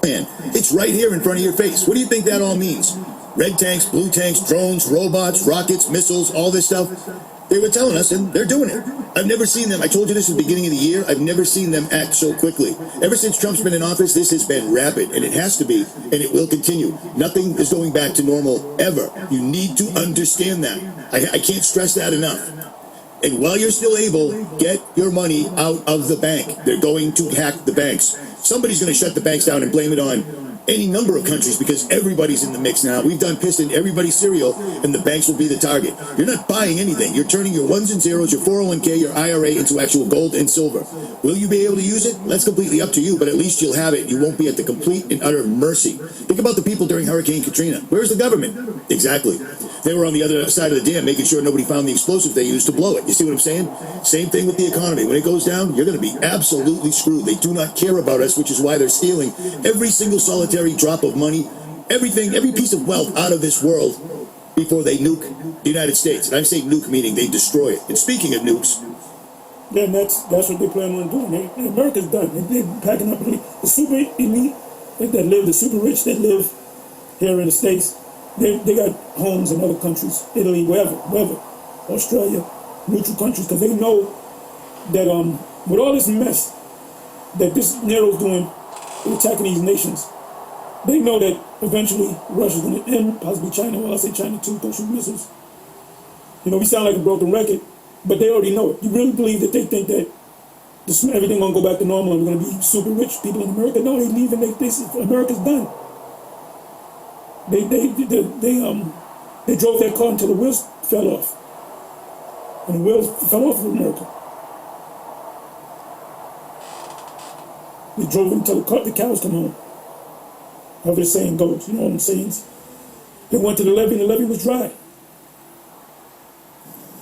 Man, it's right here in front of your face. What do you think that all means? Red tanks, blue tanks, drones, robots, rockets, missiles, all this stuff. They were telling us, and they're doing it. I've never seen them. I told you this at the beginning of the year. I've never seen them act so quickly. Ever since Trump's been in office, this has been rapid, and it has to be, and it will continue. Nothing is going back to normal, ever. You need to understand that. I can't stress that enough. And while you're still able, get your money out of the bank. They're going to hack the banks. Somebody's going to shut the banks down and blame it on any number of countries because everybody's in the mix now. We've done piss in everybody's cereal, and the banks will be the target. You're not buying anything. You're turning your ones and zeros, your 401k, your IRA into actual gold and silver. Will you be able to use it? That's completely up to you, but at least you'll have it. You won't be at the complete and utter mercy. Think about the people during Hurricane Katrina. Where's the government? Exactly. They were on the other side of the dam making sure nobody found the explosive they used to blow it. You see what I'm saying? Same thing with the economy. When it goes down, you're going to be absolutely screwed. They do not care about us, which is why they're stealing every single solitary drop of money, everything, every piece of wealth out of this world before they nuke the United States. And I'm saying nuke meaning they destroy it. And speaking of nukes, yeah, that's what they plan on doing. America's done. They're packing up the super elite that live, the super rich that live here in the States. They got homes in other countries, Italy, wherever, Australia, neutral countries, because they know that with all this mess that this Nero's doing, attacking these nations, they know that eventually Russia's going to end, possibly China. Well, I'll say China too, don't shoot missiles. You know, we sound like a broken record, but they already know it. You really believe that they think that everything going to go back to normal and we're going to be super rich people in America? No, they leave and America's done. They drove that car until the wheels fell off. And the wheels fell off of America. They drove it until the cows come home. However the saying goes, you know what I'm saying? They went to the levee and the levee was dry.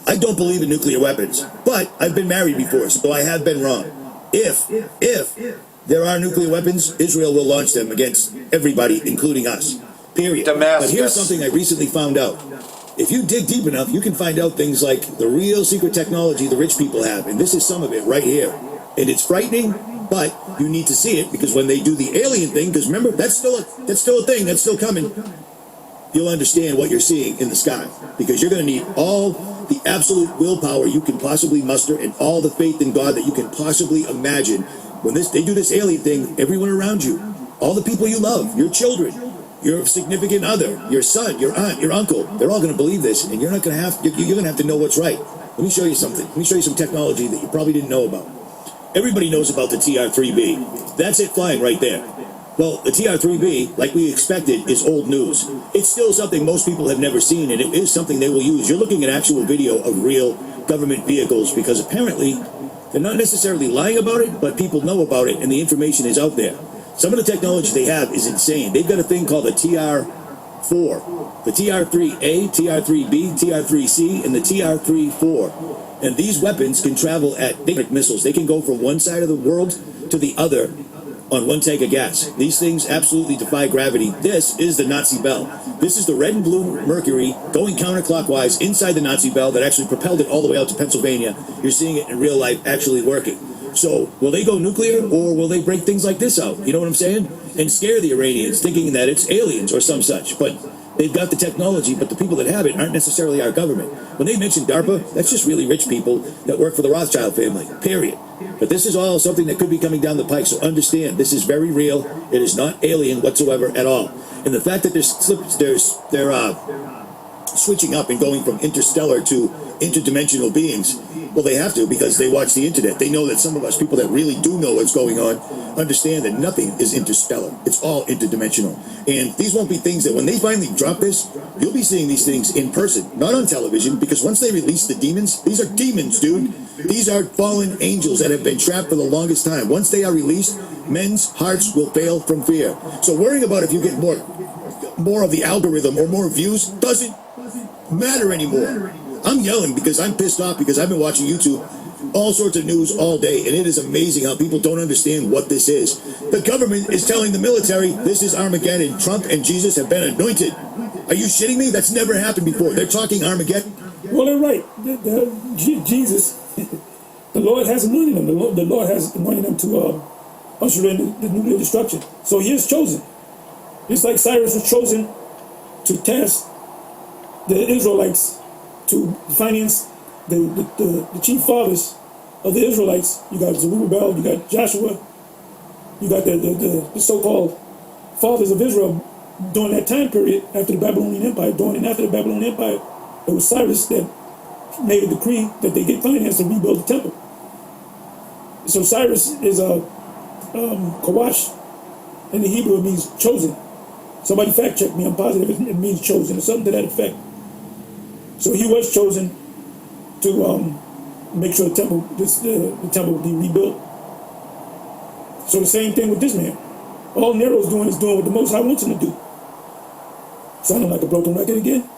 I don't believe in nuclear weapons, but I've been married before, so I have been wrong. If there are nuclear weapons, Israel will launch them against everybody, including us. Period. Damascus. But here's something I recently found out. If you dig deep enough, you can find out things like the real secret technology the rich people have, and this is some of it right here. And it's frightening, but you need to see it because when they do the alien thing, because remember, that's still a thing, that's still coming. You'll understand what you're seeing in the sky because you're going to need all the absolute willpower you can possibly muster and all the faith in God that you can possibly imagine. When they do this alien thing, everyone around you, all the people you love, your children, your significant other, your son, your aunt, your uncle, they're all going to believe this, and you're going to have to know what's right. Let me show you something. Let me show you some technology that you probably didn't know about. Everybody knows about the TR-3B. That's it flying right there. Well, the TR-3B, like we expected, is old news. It's still something most people have never seen, and it is something they will use. You're looking at actual video of real government vehicles because apparently they're not necessarily lying about it, but people know about it, and the information is out there. Some of the technology they have is insane. They've got a thing called the TR-4, the TR-3A, TR-3B, TR-3C, and the TR-3-4. And these weapons can travel at missiles. They can go from one side of the world to the other on one tank of gas. These things absolutely defy gravity. This is the Nazi bell. This is the red and blue Mercury going counterclockwise inside the Nazi bell that actually propelled it all the way out to Pennsylvania. You're seeing it in real life actually working. So will they go nuclear, or will they break things like this out? You know what I'm saying? And scare the Iranians, thinking that it's aliens or some such. But they've got the technology, but the people that have it aren't necessarily our government. When they mention DARPA, that's just really rich people that work for the Rothschild family, period. But this is all something that could be coming down the pike, so understand, this is very real. It is not alien whatsoever at all. And the fact that they're switching up and going from interstellar to interdimensional beings, well, they have to, because they watch the internet. They know that some of us people that really do know what's going on understand that nothing is interstellar. It's all interdimensional. And these won't be things that when they finally drop this, you'll be seeing these things in person, not on television, because once they release the demons, these are demons, dude. These are fallen angels that have been trapped for the longest time. Once they are released, men's hearts will fail from fear. So worrying about if you get more of the algorithm or more views doesn't matter anymore. I'm yelling because I'm pissed off, because I've been watching YouTube, all sorts of news all day, and it is amazing how people don't understand what this is. The government is telling the military this is Armageddon. Trump and Jesus have been anointed. Are you shitting me? That's never happened before. They're talking Armageddon. Well, they're right. Jesus, the Lord has anointed him. The Lord has anointed him to usher in the nuclear destruction. So he is chosen. Just like Cyrus was chosen to task the Israelites to finance the chief fathers of the Israelites. You got Zerubbabel, you got Joshua, you got the so-called fathers of Israel during that time period after the Babylonian Empire. During and after the Babylonian Empire, it was Cyrus that made a decree that they get finance to rebuild the temple. So Cyrus is Kawash. In the Hebrew, it means chosen. Somebody fact check me. I'm positive it means chosen, or something to that effect. So he was chosen to make sure the temple would be rebuilt. So the same thing with this man. All Nero's doing is doing what the Most High wants him to do. Sounding like a broken record again?